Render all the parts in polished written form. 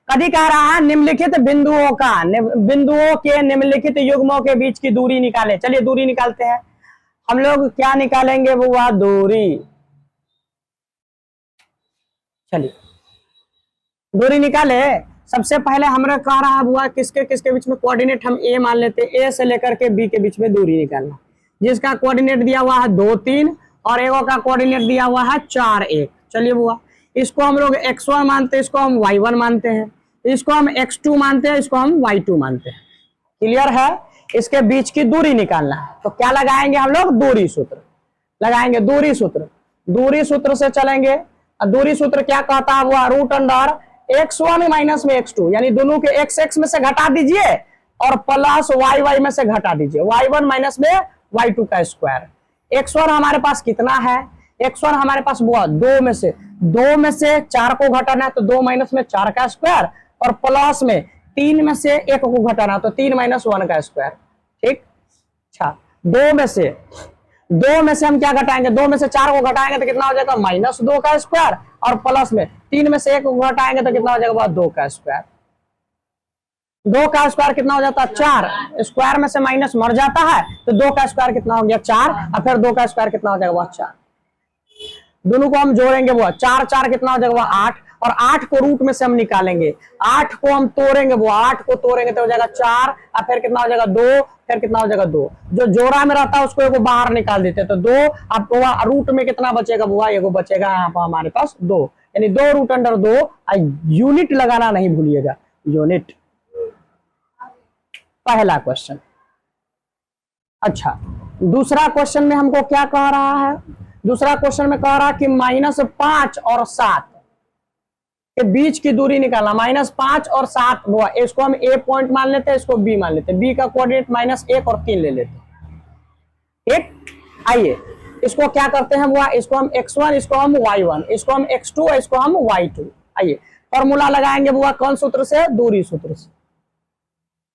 कभी कह रहा है निम्नलिखित बिंदुओं के निम्नलिखित युग्मों के बीच की दूरी निकाले। चलिए दूरी निकालते हैं। हम लोग क्या निकालेंगे बुआ? दूरी। चलिए दूरी निकाले। सबसे पहले हमारा कह रहा है बुआ किसके किसके बीच में कोऑर्डिनेट हम ए मान लेते हैं। ए से लेकर के बी के बीच में दूरी निकालना, जिसका कोऑर्डिनेट दिया हुआ है 2 3 और एगो का कोऑर्डिनेट दिया हुआ है 4 1। चलिए बुआ इसको हम लोग x1 मानते हैं, इसको हम y1 मानते हैं, इसको हम x2 मानते हैं, इसको हम y2 मानते हैं। क्लियर है? इसके बीच की दूरी निकालना है तो क्या लगाएंगे हम लोग? दूरी सूत्र लगाएंगे। दूरी सूत्र से चलेंगे। दूरी सूत्र क्या कहता है वो? रूट अंडर x1 माइनस में x2, यानी दोनों के x में से घटा दीजिए और प्लस y में से घटा दीजिए। y1 माइनस में y2 का स्क्वायर। x1 हमारे पास कितना है? x1 हमारे पास बुआ 2 में से 4 को घटाना है तो 2 माइनस में 4 का स्क्वायर और प्लस में 3 में से 1 को घटाना तो 3 माइनस 1 का स्क्वायर। ठीक। अच्छा 2 में से हम क्या घटाएंगे? 2 में से 4 को घटाएंगे तो कितना हो जाएगा? -2 का स्क्वायर और प्लस में 3 में से 1 को घटाएंगे तो कितना हो जाएगा? 2 का स्क्वायर। 2 का स्क्वायर कितना हो जाता है? 4। स्क्वायर में से माइनस मर जाता है तो 2 का स्क्वायर कितना हो गया? 4। और फिर 2 का स्क्वायर कितना हो जाएगा? 4। दोनों को हम जोड़ेंगे वो 4 4 कितना हो जाएगा? 8 और 8 को रूट में से हम निकालेंगे। 8 को हम तोड़ेंगे वो 8 को तोड़ेंगे तो हो जाएगा 4 और फिर कितना हो जाएगा? 2। फिर कितना हो जाएगा? 2। जो जोड़ा में रहता है उसको एगो बाहर निकाल देते हैं तो 2। अब रूट में कितना बचेगा बुआ? एगो बचेगा यहाँ पर हमारे पास 2, यानी 2 रूट अंडर 2। यूनिट लगाना नहीं भूलिएगा, यूनिट। पहला क्वेश्चन। अच्छा दूसरा क्वेश्चन में हमको क्या कह रहा है? दूसरा क्वेश्चन में कह रहा है कि -5 और 7 के बीच की दूरी निकालना। -5 और 7 हुआ, इसको हम ए पॉइंट मान लेते हैं, इसको बी मान लेते हैं। बी का कोऑर्डिनेट -1 और 3 ले लेते हैं। ठीक। आइए इसको क्या करते हैं हुआ? इसको हम x1, इसको हम y1, इसको हम x2, इसको हम y2। आइए फॉर्मूला लगाएंगे बुआ कौन सूत्र से? दूरी सूत्र से।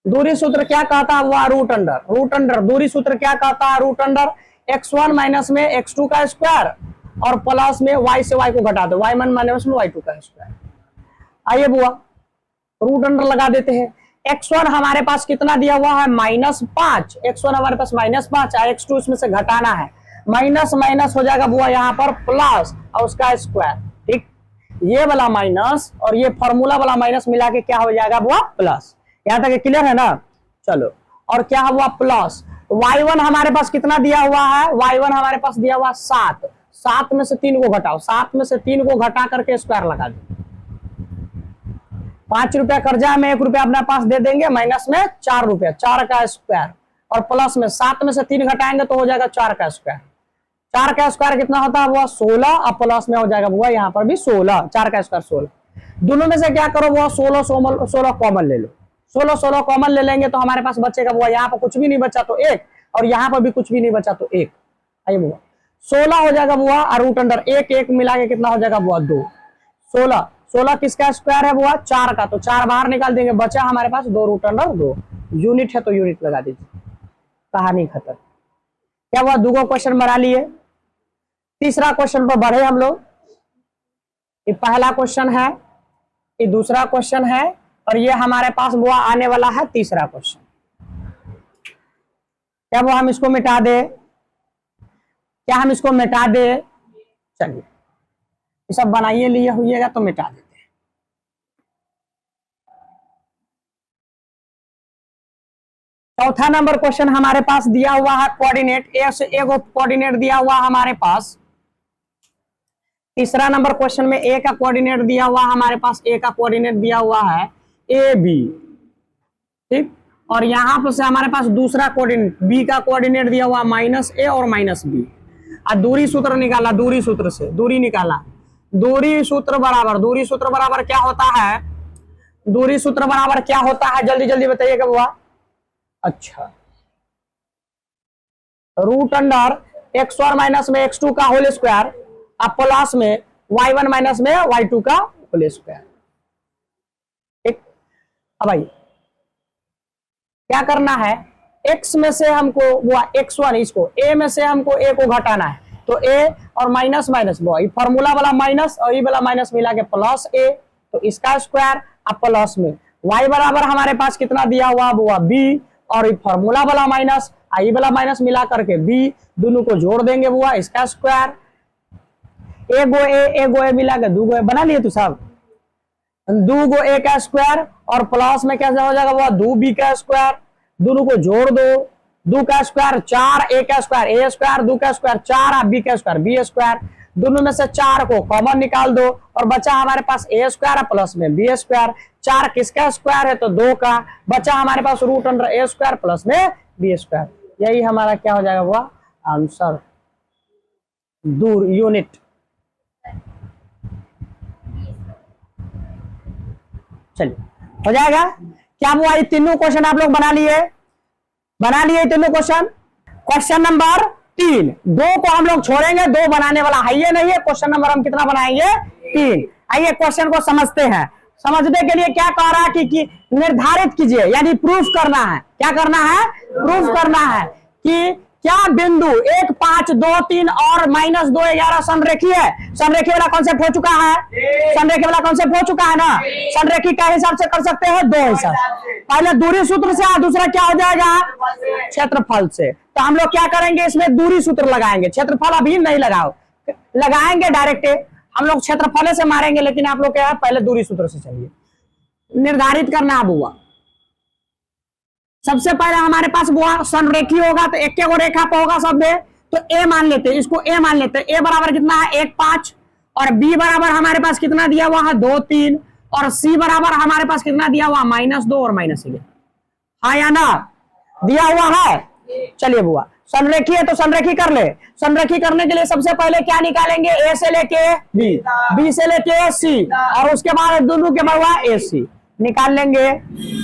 दूरी सूत्र क्या कहता है हुआ? Root under. दूरी सूत्र क्या कहता है? रूट अंडर x1 माइनस में x2 का स्क्वायर और प्लस में y से y को घटा दो, y1 माइनस में y2 का स्क्वायर। आइए बुआ रूट अंडर लगा देते हैं। x1 हमारे पास कितना दिया हुआ है? -5। x1 हमारे पास -5 है, x2 इसमें से घटाना है, माइनस माइनस हो जाएगा बुआ यहाँ पर प्लस और उसका स्क्वायर। ठीक। ये वाला माइनस और ये फॉर्मूला वाला माइनस मिला के क्या हो जाएगा बुआ? प्लस। यहाँ तक क्लियर है ना? चलो और क्या हुआ? प्लस y1 हमारे पास कितना दिया हुआ है? y1 हमारे पास दिया हुआ 7। 7 में से 3 को घटाओ, 7 में से 3 को घटा करके स्क्वायर लगा दो। 5 रुपया कर्जा में 1 रुपया अपने पास दे देंगे, माइनस में 4 रुपया, 4 का स्क्वायर और प्लस में 7 में से 3 घटाएंगे तो हो जाएगा 4 का स्क्वायर। 4 का स्क्वायर कितना होता है बुआ? 16 और प्लस में हो जाएगा बुआ यहाँ पर भी 16। 4 का स्क्वायर 16। दोनों में से क्या करो बुआ? 16 कॉमन ले लो। 16 कॉमन ले लेंगे तो हमारे पास बचेगा बुआ यहाँ पर कुछ भी नहीं बचा तो 1 और यहाँ पर भी कुछ भी नहीं बचा तो 1। आइए बुआ 16 हो जाएगा बुआ और रूट अंडर 1 मिला के कितना हो जाएगा बुआ? 2। 16 किसका स्क्वायर है बुआ? 4 का, तो 4 बाहर निकाल देंगे, बचा हमारे पास 2 रूट अंडर 2। यूनिट है तो यूनिट लगा दीजिए, कहानी खत्म। क्या हुआ? 2 क्वेश्चन बना लिए। तीसरा क्वेश्चन पर बढ़े हम लोग। ये पहला क्वेश्चन है, ये दूसरा क्वेश्चन है और ये हमारे पास बुआ आने वाला है तीसरा क्वेश्चन। क्या वो हम इसको मिटा दे? क्या हम इसको मिटा दे? चलिए ये सब बनाइए लिए हुईएगा तो मिटा देते हैं। चौथा नंबर क्वेश्चन हमारे पास दिया हुआ है कोऑर्डिनेट ए से ए को कोऑर्डिनेट दिया हुआ हमारे पास। तीसरा नंबर क्वेश्चन में ए का कोऑर्डिनेट दिया हुआ हमारे पास, ए का कोऑर्डिनेट दिया हुआ है ए बी। ठीक। और यहां पर से हमारे पास दूसरा कोऑर्डिनेट बी का कोऑर्डिनेट दिया हुआ -a और -b। और दूरी सूत्र निकाला, दूरी सूत्र से दूरी निकाला। दूरी सूत्र बराबर क्या होता है? दूरी सूत्र बराबर क्या होता है? जल्दी जल्दी बताइएगा बुआ। अच्छा रूट अंडर x1 माइनस में x2 का होल स्क्वायर और प्लस में y1 माइनस में y2 का होल स्क्वायर। ठीक। अब भाई क्या करना है? x में से हमको वो x1 इसको a में से हमको a को घटाना है तो a और माइनस माइनस वो फॉर्मूला वाला माइनस और ये वाला माइनस मिला के प्लस a, तो इसका स्क्वायर अब प्लस में y बराबर हमारे पास कितना दिया हुआ बुआ b, और फॉर्मूला वाला माइनस आई वाला माइनस मिला करके b, दोनों को जोड़ देंगे बुआ, इसका स्क्वायर, ए गो ए मिला के दो गो ए बना लिए तू सब, दो गो ए का स्क्वायर और प्लस में कैसे हो जाएगा बुआ, दो b का स्क्वायर, दोनों को जोड़ दो, दो का स्क्वायर 4, ए का स्क्वायर ए स्क्वायर, दो का स्क्वायर 4 और बी का स्क्वायर बी स्क्वायर, दोनों में से 4 को कॉमन निकाल दो और बचा हमारे पास ए स्क्वायर प्लस में बी स्क्वायर, 4 किसका स्क्वायर है तो 2 का, बचा हमारे पास रूट अंडर ए स्क्वायर प्लस में बी स्क्वायर। यही हमारा क्या हो जाएगा वो आंसर, दूर यूनिट। चलिए हो जाएगा क्या हुआ, ये तीनों क्वेश्चन आप लोग बना लिए तीनों क्वेश्चन। क्वेश्चन नंबर 3, 2 को हम लोग छोड़ेंगे, 2 बनाने वाला है ये नहीं है, क्वेश्चन नंबर हम कितना बनाएंगे 3। आइए क्वेश्चन को समझते हैं। समझने के लिए क्या कह रहा है कि निर्धारित कीजिए, यानी प्रूफ करना है। क्या करना है, प्रूफ करना है कि क्या बिंदु 1 5 2 3 और -2 11 समरेखी है। समरेखी वाला कॉन्सेप्ट हो चुका है, समरेखी वाला कॉन्सेप्ट हो चुका है ना। समरेखी का हिसाब से कर सकते हैं 2 हिसाब, पहले दूरी सूत्र से, दूसरा क्या हो जाएगा क्षेत्रफल से। तो हम लोग क्या करेंगे, इसमें दूरी सूत्र लगाएंगे, क्षेत्रफल अभी नहीं लगाएंगे डायरेक्ट हम लोग क्षेत्रफल से मारेंगे, लेकिन आप लोग क्या है पहले दूरी सूत्र से चलिए निर्धारित करना है बुआ। सबसे पहले हमारे पास बुआ संरेखी होगा तो एक को रेखा पर होगा सब में, तो ए मान लेते हैं, इसको ए मान लेते हैं। ए बराबर कितना है 1 5, और बी बराबर हमारे पास कितना दिया हुआ है 2 3, और सी बराबर हमारे पास कितना दिया हुआ -2 और -1, हाँ या ना दिया हुआ है। चलिए बुआ संरेखी है तो संरेखी कर ले। संरेखी करने के लिए सबसे पहले क्या निकालेंगे, ए से लेके बी, बी से लेके सी, और उसके बाद दोनों के बराबर ए सी निकाल लेंगे।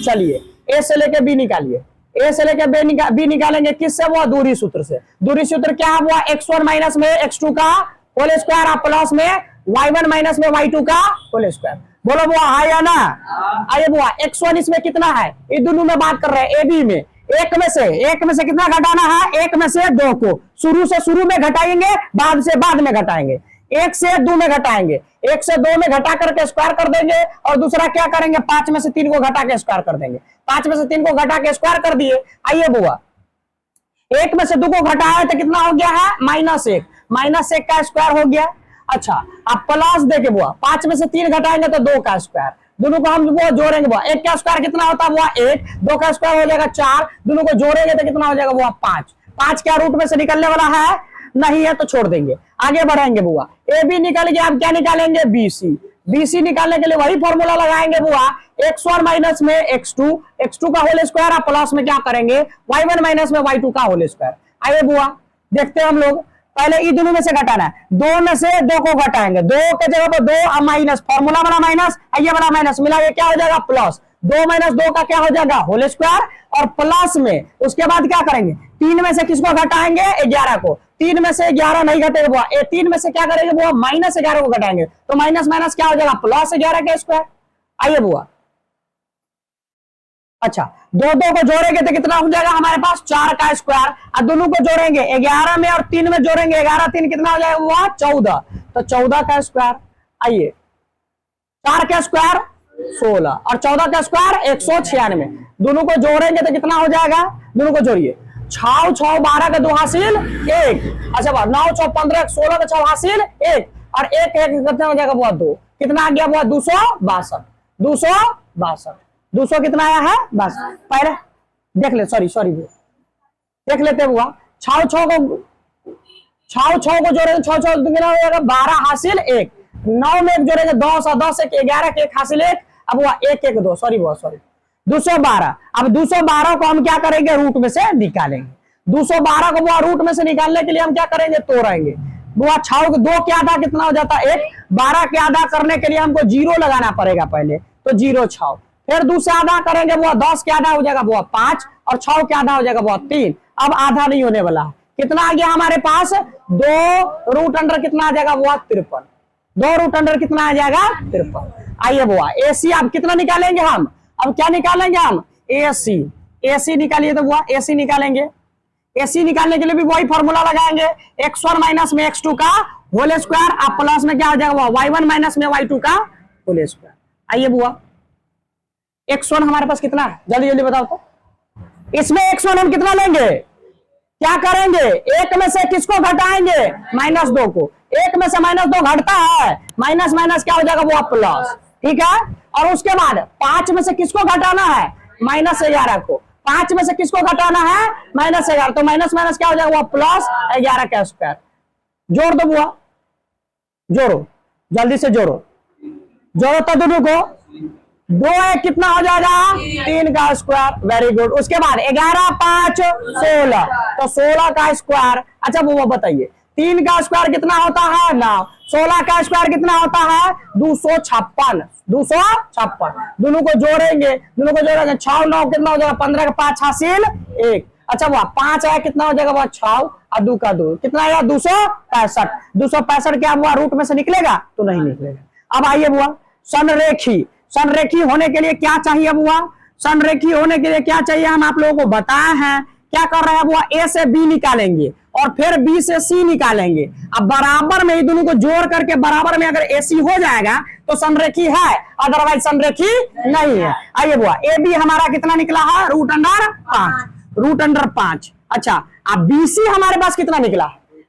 चलिए ए से लेके बी निकालिए, ए से लेके बी निकालेंगे किससे, वो दूरी सूत्र से। दूरी सूत्र क्या हुआ, x1 माइनस में x2 का होल स्क्वायर और प्लस में y1 माइनस में y2 का होल स्क्वायर। बोलो बुआ हाँ या ना। आइए बुआ x1 इसमें कितना है, ये दोनों में बात कर रहे हैं, ए बी में एक में से कितना घटाना है, 1 में से 2 को शुरू में घटाएंगे, बाद से बाद में घटाएंगे, 1 से 2 में घटाएंगे, 1 से 2 में घटा करके स्क्वायर कर देंगे, और दूसरा क्या करेंगे 5 में से 3 को घटा के स्क्वायर कर देंगे, 5 में से 3 को घटा के स्क्वायर कर दिए। आइए बुआ 1 में से 2 को घटाया तो कितना हो गया है -1, -1 का स्क्वायर हो गया। अच्छा अब प्लस देके बुआ 5 में से 3 घटाएंगे तो 2 का स्क्वायर, दोनों को हम जोड़ेंगे बुआ, 1 का स्क्वायर कितना होता है बुआ 1, 2 का स्क्वायर हो जाएगा 4, दोनों को जोड़ेंगे तो कितना हो जाएगा बुआ 5। 5 क्या रूट में से निकलने वाला है नहीं है तो छोड़ देंगे, आगे बढ़ेंगे बुआ। ए बी निकल गया, अब क्या निकालेंगे बी सी। बी सी निकालने के लिए वही फॉर्मूला लगाएंगे बुआ, x1 माइनस में x2 का होल स्क्वायर, और प्लस में क्या करेंगे y1 माइनस में y2 का होल स्क्वायर। आइए बुआ देखते हैं हम लोग, पहले ई दोनों में से घटाना है, 2 में से 2 को घटाएंगे, 2 के जगह पर 2 माइनस, फॉर्मूला वाला माइनस, ये वाला माइनस मिला के क्या हो जाएगा प्लस, 2 - 2 का क्या हो जाएगा होल स्क्वायर, और प्लस में उसके बाद क्या करेंगे 3 में से किसको घटाएंगे 11 को, 3 में से 11 नहीं घटेगा बुआ, 3 में से क्या करेंगे बुआ -11 को घटाएंगे, तो माइनस माइनस क्या हो जाएगा +11 का स्क्वायर। आइए बुआ अच्छा 2 को जोड़ेंगे तो कितना हो जाएगा हमारे पास 4 का स्क्वायर, और दोनों को जोड़ेंगे 11 में और 3 में जोड़ेंगे, 11 3 कितना हो जाएगा वो 14, तो 14 का स्क्वायर। आइए 4 का स्क्वायर 16 और 14 का स्क्वायर 196, दोनों को जोड़ेंगे तो कितना हो जाएगा, दोनों को जोड़िए 6 6 12 का 2 हासिल 1, अच्छा 9 6 15 16 का 6 हासिल 1, और 1 कितना हो जाएगा बुआ 2, कितना आ गया बुआ 262 200 कितना आया है बस पहले देख ले, सॉरी देख लेते बुआ, 6 6 को जोड़ेंगे, 6 6 कितना हो जाएगा 12 हासिल 1, 9 में 1 जोड़ेंगे 10 और 10 1 11 के 1 हासिल 1, अब हुआ 1 1 2 सॉरी 212। अब 212 को हम क्या करेंगे रूट में से निकालेंगे, 212 को बुआ रूट में से निकालने के लिए हम क्या करेंगे तोड़ेंगे बुआ, 6 को 2 के आधा कितना हो जाता है 1, 12 के आधा करने के लिए हमको 0 लगाना पड़ेगा पहले, तो 0 6, फिर दूसरा आधा करेंगे बुआ 10 के आधा हो जाएगा बुआ 5, और 6 के आधा हो जाएगा बुआ 3, अब आधा नहीं होने वाला, कितना आ गया हमारे पास 2 रूट अंडर कितना आ जाएगा बुआ 53, 2 रूट अंडर कितना आ जाएगा 53। आइए बुआ एसी अब कितना निकालेंगे हम, अब क्या निकालेंगे हम एसी निकालिए, तो बुआ एसी निकालेंगे, एसी निकालने के लिए भी वही फॉर्मूला लगाएंगे, x1 माइनस में x2 का होल स्क्वायर, अब प्लस में क्या हो जाएगा y1 माइनस में y2 का होल स्क्वायर। आइए बुआ x1 हमारे पास कितना है, जल्दी जल्दी बताओ तो। इसमें x1 हम कितना लेंगे, क्या करेंगे, एक में से किसको घटाएंगे, -2 को। एक में से -2 घटता है, माइनस माइनस क्या हो जाएगा, वो प्लस, ठीक है। और उसके बाद 5 में से किसको घटाना है, -11 को। 5 में से किसको घटाना है, -11, तो माइनस माइनस क्या हो जाएगा, वो +11 का स्क्वायर। जोड़ दो बुआ, जोड़ो जल्दी से जोड़ो, जोड़ो तो दोनों को, 2 1 कितना हो जाएगा, 3 का स्क्वायर, वेरी गुड। उसके बाद 11 5 16, तो 16 का स्क्वायर। अच्छा वो बताइए 3 का स्क्वायर कितना होता है, 9। 16 का स्क्वायर कितना होता है, 256। 256 दोनों को जोड़ेंगे, दोनों को जोड़ेंगे, 6 9 कितना हो जाएगा, 15 का 5 हासिल 1। अच्छा वह 5 आया कितना हो जाएगा, वह 6 और 2 का 2 कितना आया, 265। 265 क्या हुआ, रूट में से निकलेगा, तो नहीं निकलेगा। अब आइए बुआ, संरेखी। संरेखी होने के लिए क्या चाहिए बुआ, संरेखी होने के लिए क्या चाहिए, हम आप लोगों को बताए हैं। क्या कर रहे हैं बुआ, ए से बी निकालेंगे और फिर बी से सी निकालेंगे। अब बराबर में दोनों को जोड़ करके बराबर में अगर एसी हो जाएगा तो संरेखी है, अदरवाइज संरेखी नहीं है। आइए बुआ, ए बी हमारा कितना निकला है, √5, √5। अच्छा अब बीसी हमारे पास कितना निकला,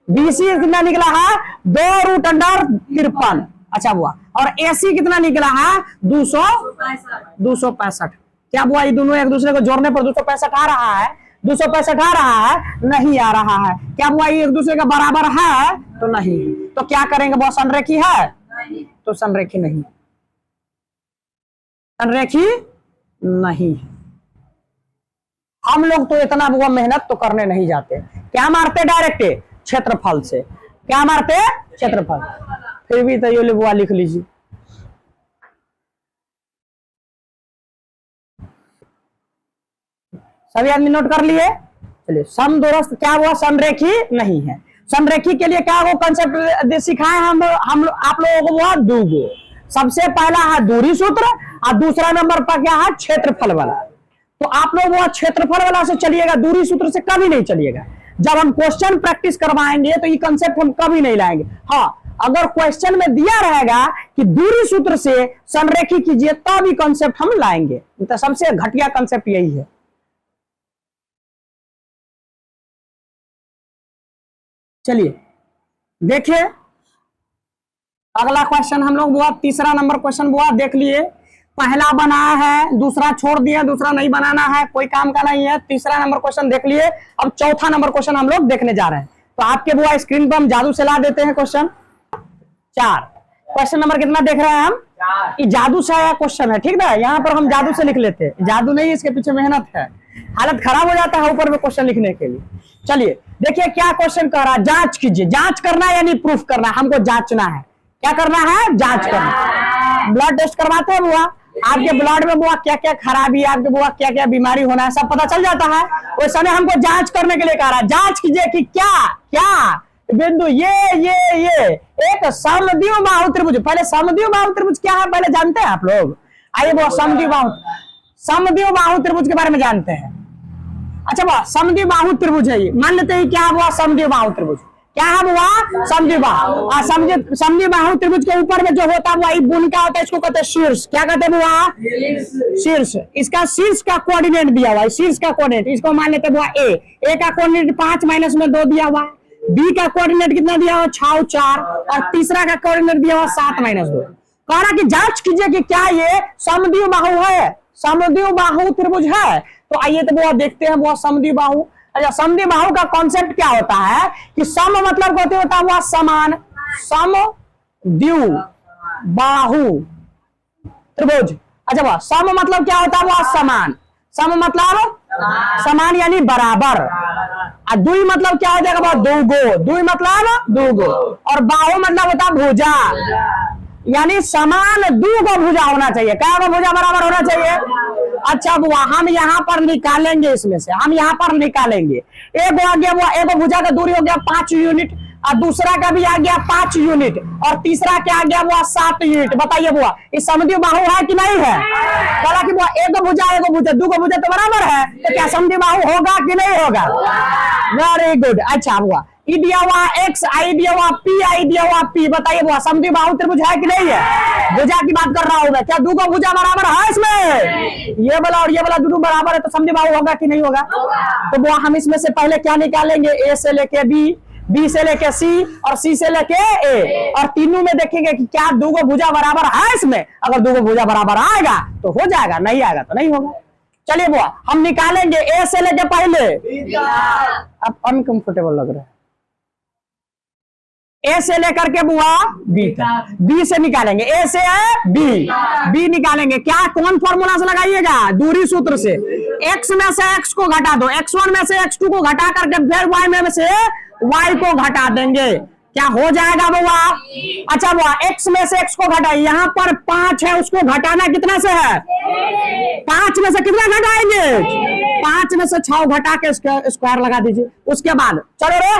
बीसी कितना निकला है, 2√53। अच्छा बुआ, और एसी कितना निकला है, 265। क्या बुआ ये दोनों एक दूसरे को जोड़ने पर 265 आ रहा है, 265 आ रहा है, नहीं आ रहा है। क्या बुआ ये एक दूसरे का बराबर है, तो नहीं। तो क्या करेंगे बुआ, संरेखी है, तो संरेखी नहीं, संरेखी नहीं। हम लोग तो इतना बुआ मेहनत तो करने नहीं जाते, क्या मारते डायरेक्ट क्षेत्रफल से, क्या मारते, क्षेत्रफल। फिर भी तो ये बुआ लिख लीजिए, सभी आदमी नोट कर लिए। चलिए समदूरस्थ क्या हुआ, संरेखी नहीं है। संरेखी के लिए क्या वो कंसेप्ट सिखाए हम आप लोगों को, वो दूगो। सबसे पहला है दूरी सूत्र और दूसरा नंबर पर क्या है, क्षेत्रफल वाला। तो आप लोग वो क्षेत्रफल वाला से चलिएगा, दूरी सूत्र से कभी नहीं चलिएगा। जब हम क्वेश्चन प्रैक्टिस करवाएंगे तो ये कंसेप्ट हम कभी नहीं लाएंगे। हाँ अगर क्वेश्चन में दिया रहेगा कि दूरी सूत्र से संरेखी कीजिए तब भी कंसेप्ट हम लाएंगे। तो सबसे घटिया कंसेप्ट यही है। चलिए देखिए अगला क्वेश्चन हम लोग बुआ, तीसरा नंबर क्वेश्चन बुआ देख लिए। पहला बनाया है, दूसरा छोड़ दिया, दूसरा नहीं बनाना है, कोई काम का नहीं है। तीसरा नंबर क्वेश्चन देख लिए। अब चौथा नंबर क्वेश्चन हम लोग देखने जा रहे हैं। तो आपके बुआ स्क्रीन पर हम जादू से ला देते हैं क्वेश्चन 4। क्वेश्चन नंबर कितना देख रहे हैं हम, ये जादू से आया क्वेश्चन है, ठीक है। यहाँ पर हम जादू से लिख लेते हैं, जादू नहीं, इसके पीछे मेहनत है, हालत खराब हो जाता है ऊपर में क्वेश्चन लिखने के लिए। चलिए देखिए क्या क्वेश्चन कह रहा है, जांच कीजिए। जांच करना यानी प्रूफ करना, हमको जांचना है। क्या करना है, जांच करना। ब्लड टेस्ट करवाते हैं बुआ, आपके ब्लड में बुआ क्या क्या खराबी है, आपके बुआ क्या क्या बीमारी होना है, सब पता चल जाता है। उस समय हमको जांच करने के लिए कह रहा है, जांच कीजिए कि क्या क्या बिंदु ये एक समद्विबाहु बाहु त्रिभुज। पहले समद्विबाहु बाहु त्रिभुज क्या है पहले जानते हैं आप लोग। आइए वो समद्विबाहु बाहु त्रिभुज के बारे में जानते हैं। अच्छा वो समद्विबाहु त्रिभुज है, ये मान लेते हैं क्या हुआ, समद्विबाहु त्रिभुज क्या है हुआ, समद्विबाहु। समद्विबाहु त्रिभुज के ऊपर में जो होता है वही बुनका होता है, इसको कहते हैं शीर्ष। क्या कहते हैं बुआ, शीर्ष। इसका शीर्ष का कोऑर्डिनेट दिया हुआ है, शीर्ष का कोऑर्डिनेट इसको मान लेते हैं बुआ ए का कोऑर्डिनेट 5 - 2 दिया हुआ है। बी का कोऑर्डिनेट कितना दिया हुआ, 6 4, और तीसरा का कोऑर्डिनेट दिया हुआ 7 - 2। कह रहा कि जांच कीजिए कि क्या ये समद्विबाहु है, समद्विबाहु त्रिभुज है। तो आइए तो वो देखते हैं वो समद्विबाहु। अच्छा समद्विबाहु का कॉन्सेप्ट क्या होता है कि सम मतलब कहते होता है वो समान, समद्विबाहु त्रिभुज। अच्छा वो सम मतलब क्या होता है, वो समान। सम मतलब समान यानी बराबर। और दुई मतलब क्या हो जाएगा, वो दूगो। दुई मतलब दूगो, और बाहु मतलब होता है भुजा, यानी समान दूगो भुजा होना चाहिए। क्या भुजा बराबर होना चाहिए। अच्छा बुआ हम यहाँ पर निकालेंगे, इसमें से हम यहाँ पर निकालेंगे। एक आ गया वो, एक भुजा का दूरी हो गया 5 यूनिट, और दूसरा का भी आ गया 5 यूनिट, और तीसरा क्या आ गया वो 7 यूनिट। बताइए बुआ इस समद्विबाहु है कि नहीं है। बोला कि बुआ एक भुजा दो भुजा तो बराबर है, तो क्या समद्विबाहु होगा कि नहीं होगा। Very good. अच्छा बुआ ई दिया हुआ x, आई दिया हुआ p, आई दिया हुआ p। बताइए बुआ समद्विबाहु त्रिभुज है कि नहीं है। भुजा की बात कर रहा हूं मैं, क्या दो भुजा बराबर है इसमें। ये वाला और ये वाला दोनों बराबर है तो समझे बाबू होगा कि नहीं होगा? तो वो हम इसमें से पहले क्या निकालेंगे, ए से लेके बी, बी से लेके सी और सी से लेके ए, और तीनों में देखेंगे कि क्या दो गो भुजा बराबर है इसमें। अगर दो गो भुजा बराबर आएगा तो हो जाएगा, नहीं आएगा तो नहीं होगा। चलिए बुआ हम निकालेंगे ए से लेके पहले, अब अनकंफर्टेबल लग रहा है, ए से लेकर के बुआ बी तक, बी से निकालेंगे, ए से है बी, बी निकालेंगे क्या, कौन फॉर्मूला से लगाइएगा, दूरी सूत्र से। x में से x को घटा दो, x1 में से x2 को घटा करके फिर y में से y को घटा देंगे, क्या हो जाएगा बुआ? अच्छा बुआ x में से x को घटाइए, यहाँ पर 5 है उसको घटाना कितना से है, 5 में से कितना घटाएंगे, 5 में से 6 घटा के स्क्वायर लगा दीजिए। उसके बाद चलो रे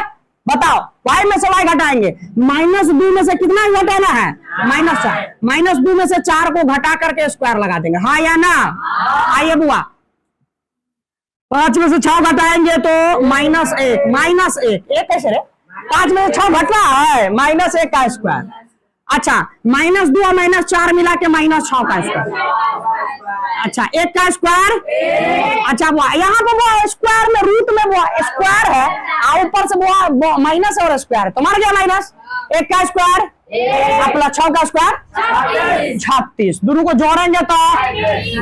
बताओ, y में से y घटाएंगे, -2 में से कितना घटाना है, -4, -2 में से 4 को घटा करके स्क्वायर लगा देंगे, हाँ या ना? आइए बुआ 5 में से 6 घटाएंगे तो -1, एक कैसे रे, 5 में से 6 घट रहा है, -1 का स्क्वायर। अच्छा -2 और -4 मिला के -6 का स्क्वायर, अच्छा 1 का स्क्वायर। अच्छा वो यहाँ पे वो स्क्वायर में रूट में वो स्क्वायर है और ऊपर से वो माइनस और स्क्वायर है, तो मार गया माइनस, 1 का स्क्वायर अपना 6 का स्क्वायर 36, दोनों को जोड़ेंगे तो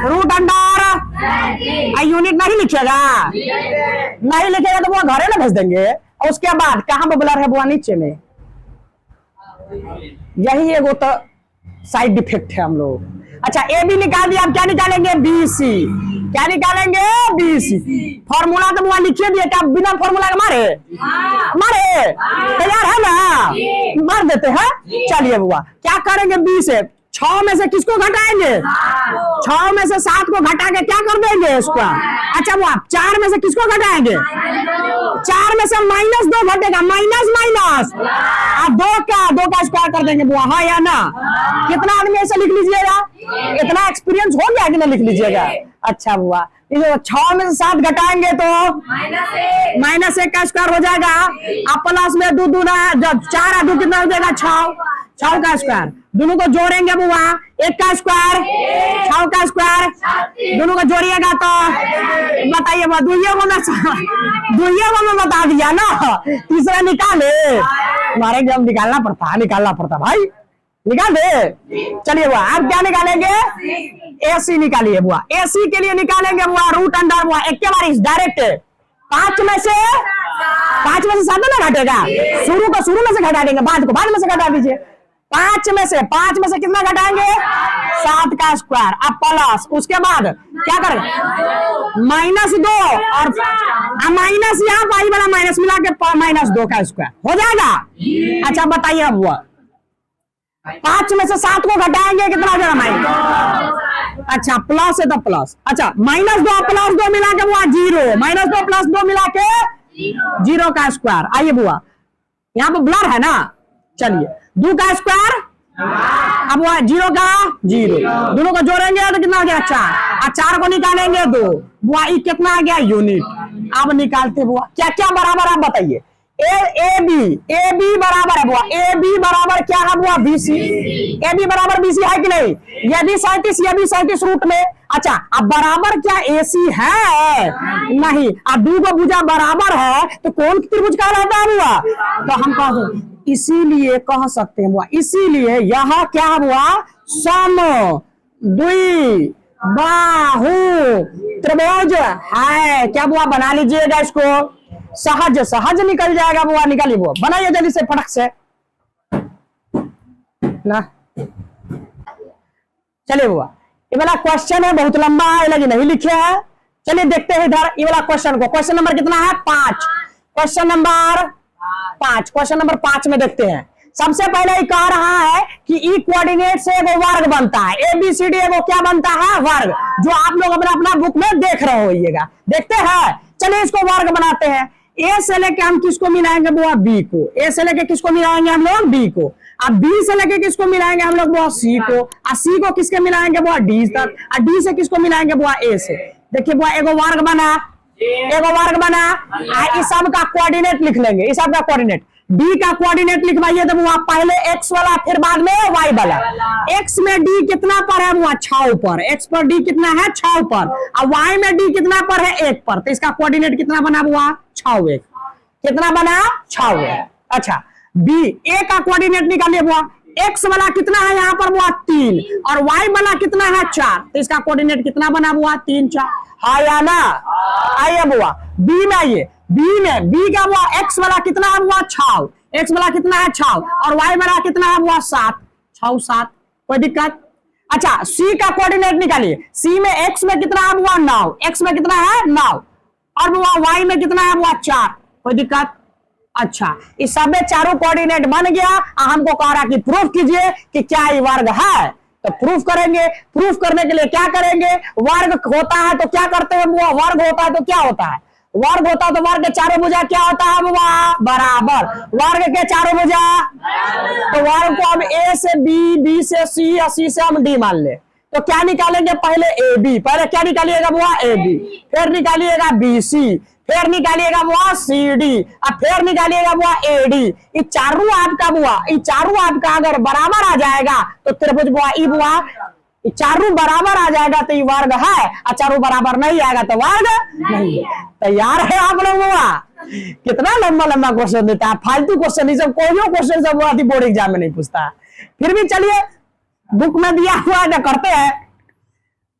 रूट अंडर यूनिट नहीं लिखेगा, नहीं लिखेगा तो वो घरे ना भेज देंगे। और उसके बाद कहाँ पे ब्लर है वो नीचे में, यही एगो तो साइड डिफेक्ट है हम लोग। अच्छा ए बी निकाल दिया, अब क्या निकालेंगे, बी सी, क्या निकालेंगे, बी सी। फॉर्मूला तो बुआ लिखिए दिए, क्या बिना फॉर्मूला के मारे मारे तैयार है ना, मार देते हैं। चलिए बुआ क्या करेंगे, बी से 6 में से किसको घटाएंगे, 6 में से 7 को घटा के क्या कर देंगे इसको। अच्छा बुआ 4 में से किसको घटाएंगे, 4 में से -2 घटेगा, माइनस अब 2 का स्क्वायर कर देंगे बुआ, हाँ या ना? कितना आदमी ऐसा लिख लीजिएगा, इतना एक्सपीरियंस हो गया कि ना, लिख लीजिएगा। अच्छा बुआ 6 में से 7 घटाएंगे तो -1 का स्क्वायर हो जाएगा, अब प्लस में 2 दूना 4 2 कितना हो जाएगा, 6 का स्क्वायर, दोनों को जोड़ेंगे बुआ, 1 का स्क्वायर 6 का स्क्वायर, दोनों को जोड़िएगा तो बताइए दुइये को मैं बता दिया ना, तीसरा निकाले, हमारे जब निकालना पड़ता भाई, निकाल दे। चलिए बुआ आप क्या निकालेंगे, AC निकालिए बुआ, AC के लिए निकालेंगे बुआ रूट अंडर बुआ, एक के बार डायरेक्ट 5 में से 7 ना घटेगा, शुरू में से घटा देंगे, बाद में से घटा दीजिए। 5 में से कितना घटाएंगे, 7 का स्क्वायर, अब प्लस, उसके बाद क्या करेंगे, -2 और माइनस यहाँ पाई वाला माइनस मिला के -2 का स्क्वायर हो जाएगा। अच्छा बताइए अब हुआ 5 में से 7 को घटाएंगे कितना हो जाएगा, माइनस, अच्छा प्लस है तो प्लस, अच्छा -2 प्लस 2 मिला के बुआ 0, -2 प्लस 2 मिला के 0 का स्क्वायर। आइए बुआ यहाँ पे ब्लर है ना, चलिए 2 का स्क्वायर, अब वो 0 का 0, दोनों को जोड़ेंगे तो कितना हो गया 4, और 4 को निकालेंगे 2, बुआ कितना आ गया यूनिट। अब निकालते बुआ क्या क्या बराबर, आप बताइए, ए बी बराबर है बुआ, ए बी बराबर क्या है बुआ, BC, ए बी बराबर BC है कि नहीं, यदि 37 रूट में। अच्छा अब बराबर क्या AC है, नहीं, अब 2 को भुजा बराबर है तो कौन त्रिभुज कहलाता है बुआ, तो हम कह सकते, इसीलिए कह सकते हैं बुआ, इसीलिए यह क्या हुआ, सम द्वि बाहु त्रिभुज है। क्या बुआ बना लीजिएगा इसको, सहज निकल जाएगा बुआ, निकालिए बुआ, बनाइए जल्दी से फटक से ना। चलिए बुआ ये वाला क्वेश्चन है, बहुत लंबा है, लगे नहीं लिखे है। चलिए देखते हैं इधर ये वाला क्वेश्चन को, क्वेश्चन नंबर कितना है, 5, क्वेश्चन नंबर 5 में देखते हैं। सबसे पहले ये कह रहा है कि ई कोऑर्डिनेट से एगो वर्ग बनता है, ABCD एगो क्या बनता है, वर्ग, जो आप लोग अपना बुक में देख रहे होइएगा, देखते हैं। चलिए इसको वर्ग बनाते हैं। ए से लेके हम किसको मिलाएंगे बुआ, बी को, ए से लेके किसको मिलाएंगे हम लोग, बी को, अब बी से लेके किसको मिलाएंगे हम लोग बुआ, सी को, और सी को किसके मिलाएंगे बुआ, डी तक, और डी से किसको मिलाएंगे बुआ, ए से। देखिए बुआ एगो वर्ग बना, इस सब का कोऑर्डिनेट लिख लेंगे, इस सब का कोऑर्डिनेट डी का कोऑर्डिनेट लिखवाइए तो वो पहले एक्स वाला फिर बाद में वाई वाला। एक्स में डी कितना पर है वो 6 पर, एक्स पर डी कितना है 6 पर, और वाई में डी कितना पर है 1 पर, तो इसका कोऑर्डिनेट कितना बना हुआ 6 1, कितना बना 6 1। अच्छा बी ए का कोऑर्डिनेट निकालिए बुआ, एक्स वाला कितना है यहाँ पर बुआ 3 और वाई वाला कितना है 4, तो इसका कोऑर्डिनेट कितना बना बुआ 3 4, हाँ या ना। आइए बुआ बी में आइए, बी में बी का बुआ एक्स वाला कितना है बुआ 6, एक्स वाला कितना है 6 और वाई वाला कितना है बुआ 7 6 7, कोई दिक्कत। अच्छा सी का कोऑर्डिनेट निकालिए, सी में एक्स में कितना है बुआ 9, एक्स में कितना है 9 और बुआ वाई में कितना है बुआ 4, कोई दिक्कत। अच्छा इस सब में चारों कोऑर्डिनेट बन गया, हमको कह रहा कि प्रूफ कीजिए कि क्या ये वर्ग है, तो प्रूफ करेंगे। प्रूफ करने के लिए क्या करेंगे, वर्ग होता है तो क्या करते हैं बुआ, वर्ग होता है तो क्या होता है, वर्ग होता है तो वर्ग के चारों भुजा क्या होता है बुआ बराबर, वर्ग के चारों भुजा, तो वर्ग को हम ए से बी, बी से सी और सी से हम डी मान ले, तो क्या निकालेंगे पहले ए बी, पहले क्या निकालिएगा बुआ ए बी, फिर निकालिएगा बी सी, फिर निकालिएगा बुआ सी डी और फिर निकालिएगा बुआ ए डी। ये चारों आपका बुआ, ये चारों आपका अगर बराबर आ जाएगा तो त्रिभुज बुआ ई बुआ, ये चारों बराबर आ जाएगा तो ये वर्ग है, और चारों बराबर नहीं आएगा तो वर्ग नहीं। तैयार है आप लोग बुआ? कितना लंबा लंबा क्वेश्चन देता है, फालतू क्वेश्चन, ये सब कोई क्वेश्चन सब बोर्ड एग्जाम में नहीं पूछता। फिर भी चलिए बुक में दिया हुआ है करते हैं,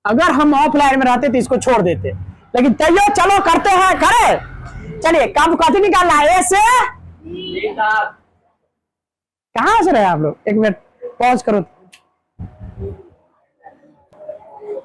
अगर हम ऑफलाइन में रहते तो इसको छोड़ देते, लेकिन तैयो चलो करते हैं, करे चलिए। कब कथी निकालना है, ए से कहां से रहे आप लोग, एक मिनट पॉज करो।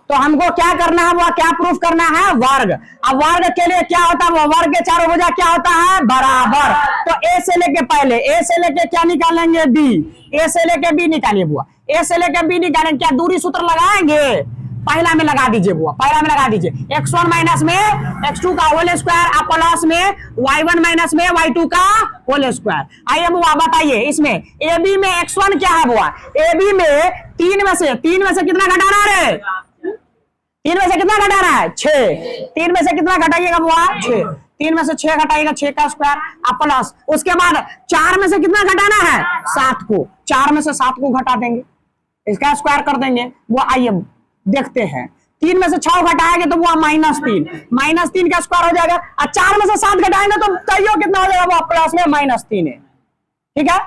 तो हमको क्या करना है वो, क्या प्रूफ करना है, वर्ग। अब वर्ग के लिए क्या होता है, वो वर्ग के चारों भुजा क्या होता है बराबर, तो ए से लेके पहले ए से लेके क्या निकालेंगे बी, ए से लेके बी निकालिए बुआ, ए से लेके बी निकालेंगे, क्या दूरी सूत्र लगाएंगे, पहला में लगा दीजिए बुआ, पहला में लगा दीजिए, x1 माइनस में x2 का होल स्क्वायर और प्लस में y1 माइनस में y2 का होल स्क्वायर। आइए बुआ बताइए इसमें ए बी में x1 क्या है बुआ, ए बी में 3 में से कितना घटाना है, 3 में से कितना घटाना है 6, 3 में से कितना घटाइएगा बुआ 6, 3 में से 6 घटाइएगा 6 का स्क्वायर और प्लस, उसके बाद 4 में से कितना घटाना है 7 को, 4 में से 7 को घटा देंगे, इसका स्क्वायर कर देंगे। वो आइए देखते हैं, 3 में से 6 घटाएंगे तो वो -3 का स्क्वायर हो जाएगा, और 4 में से 7 घटाएंगे तो तैयो कितना हो जाएगा वो प्लस में -3 है, ठीक है।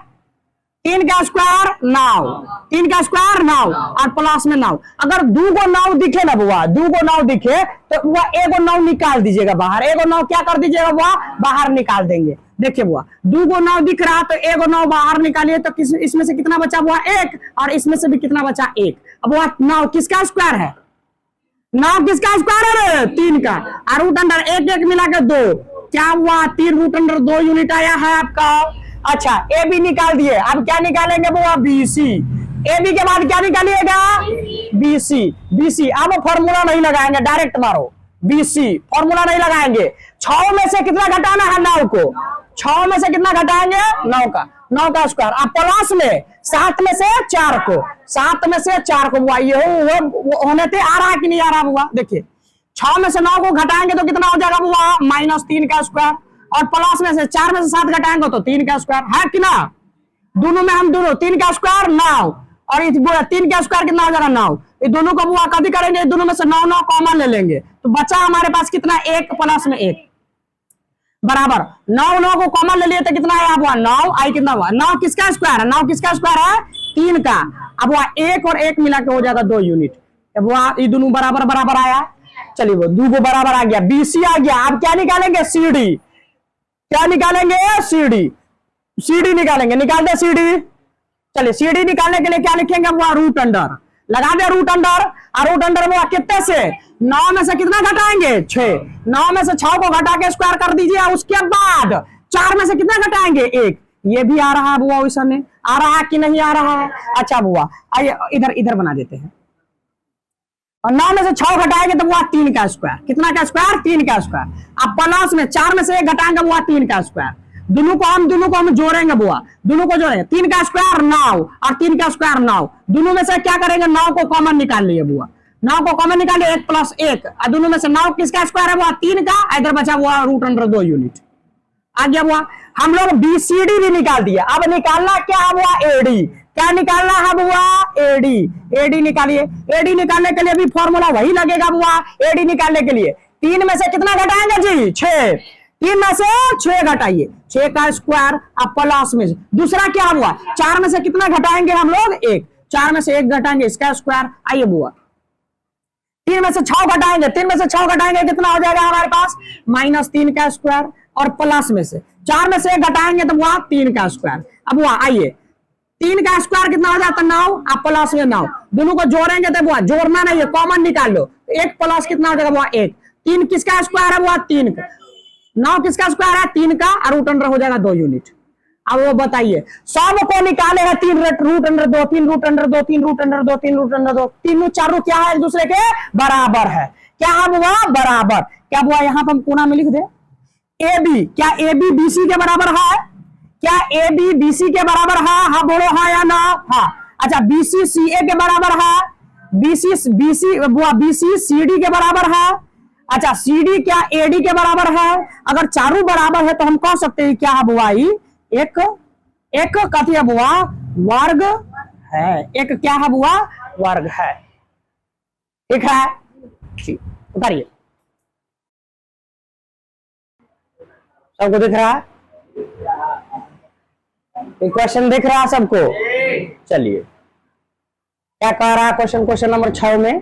3 का स्क्वायर 9, 3 का स्क्वायर 9 और प्लस में 9, अगर 2 को 9 दिखे ना बुआ, 2 को 9 दिखे तो वो 1 को 9 निकाल दीजिएगा बाहर, 1 को 9 क्या कर दीजिएगा बुआ बाहर निकाल देंगे। देखिए बुआ 2 को 9 दिख रहा तो 1 को 9 बाहर निकालिए तो इसमें से कितना बचा बुआ 1, और इसमें से भी कितना बचा 1। अब बुआ 9 किसका स्क्वायर है, 9 किसका स्क्वायर है 3 का, और रूट अंडर 1 1 मिला के 2, क्या हुआ 3 रूट अंडर 2 यूनिट आया है आपका। अच्छा ए बी निकाल दिए, अब क्या निकालेंगे बुआ बी सी, ए बी के बाद क्या निकालिएगा बी सी, बी सी अब फॉर्मूला नहीं लगाएंगे, डायरेक्ट मारो बी सी, फॉर्मूला नहीं लगाएंगे। 6 में से कितना घटाना है 9 को, 6 में से कितना घटाएंगे 9 का स्क्वायर, अब प्लस में 7 में से 4 को, 7 में से 4 को बुआ ये होने थे, आ रहा है कि नहीं आ रहा बुआ, देखिए 6 में से 9 को घटाएंगे तो कितना हो जाएगा बुआ -3 का स्क्वायर, और प्लस में से 4 में से 7 घटाएंगे तो 3 का स्क्वायर है कि ना, दोनों में हम दोनों 3 का स्क्वायर 9 और 3 का स्क्वायर कितना हो जाएगा 9, ये दोनों को बुआ कभी करेंगे, दोनों में से 9 9 कॉमन ले लेंगे तो बचा हमारे पास कितना 1 प्लस में 1 बराबर 9 9 को कॉमन ले लिए तो कितना आया बुआ 9, आई कितना हुआ 9 किसका स्क्वायर है, 9 किसका स्क्वायर है 3 का, अब बुआ 1 और 1 मिला के हो जाएगा 2 यूनिट, अब बुआ ये दोनों बराबर बराबर आया, चलिए वो 2 को बराबर आ गया, बीसी आ गया। अब क्या निकालेंगे सीडी, क्या निकालेंगे सीडी निकालेंगे, निकाल दे सीडी। चलिए सीडी निकालने के लिए क्या लिखेंगे वो रूट अंडर, लगा दे रूट अंडर, और रूट अंडर वो कितने से 9 में से कितना घटाएंगे 6, 9 में से 6 को घटा के स्क्वायर कर दीजिए, उसके बाद 4 में से कितना घटाएंगे 1, ये भी आ रहा है बुआ वैसा नहीं आ रहा है कि नहीं आ रहा है। अच्छा बुआ आइए इधर बना देते हैं, और 9 में से 6 घटाएंगे तो वो 3 का स्क्वायर, कितना का स्क्वायर 3 का स्क्वायर, अब प्लस में 4 में से 1 घटाएंगे वो 3 का स्क्वायर, दोनों को हम जोड़ेंगे बुआ, दोनों को जोड़ेंगे 3 का स्क्वायर 9 और 3 का स्क्वायर 9, दोनों में से क्या करेंगे 9 को कॉमन निकाल लिए बुआ, 9 को कॉमन निकालिए 1 प्लस 1, और दोनों में से 9 किसका स्क्वायर है वो 3 का, इधर बचा हुआ रूट अंडर 2 यूनिट, आ गया बुआ। हम लोग बीसीडी भी निकाल दिया, अब निकालना क्या हुआ, एडी। क्या निकालना है बुआ, एडी। एडी निकालिए। एडी निकालने के लिए भी फॉर्मूला वही लगेगा बुआ। एडी निकालने के लिए 3 में से कितना घटाएंगे जी, 6। 3 में से 6 घटाइए, 6 का स्क्वायर अब प्लस में से। दूसरा क्या हुआ, 4 में से कितना घटाएंगे हम लोग, 1। 4 में से 1 घटाएंगे, इसका स्क्वायर। आइए बुआ, 3 में से 6 घटाएंगे, 3 में से 6 घटाएंगे कितना हो जाएगा हमारे पास, -3 का स्क्वायर और प्लस में से 4 में से 1 घटाएंगे तो वहां 3 का स्क्वायर। अब वहां आइए, 3 का स्क्वायर कितना हो जाता है, 9। आप प्लस में 9 दोनों को जोड़ेंगे तो बुआ जोड़ना नहीं है, कॉमन निकाल लो। 1 प्लस कितना हो जाएगा बुआ, 1। 3 किसका स्क्वायर है बुआ, 3 का। 9 किसका स्क्वायर है, 3 का, और रूट अंडर हो जाएगा 2 यूनिट। अब वो बताइए, सब को निकाले हैं 3 root under 2, 3 root under 2, 3 root under 2, 3 root under 2, तीनों चारों क्या है, एक दूसरे के बराबर है। क्या है बुआ, बराबर। क्या बुआ यहाँ पर हम कोना में लिख दे, ए बी। क्या ए बी बी सी के बराबर है, क्या ए बी बी सी के बराबर है, हाँ बोलो हाँ या ना, हाँ। अच्छा, बी सी सी ए के बराबर है, बी सी सी डी के बराबर है। अच्छा, सी डी क्या ए डी के बराबर है। अगर चारों बराबर है तो हम कह सकते हैं क्या है बुआ, एक कथी है बुआ, वर्ग है। एक क्या है बुआ, वर्ग है। ठीक है, उतारिए। सबको दिख रहा है, क्वेश्चन दिख रहा है सबको। चलिए, क्या कह रहा है क्वेश्चन नंबर 6 में,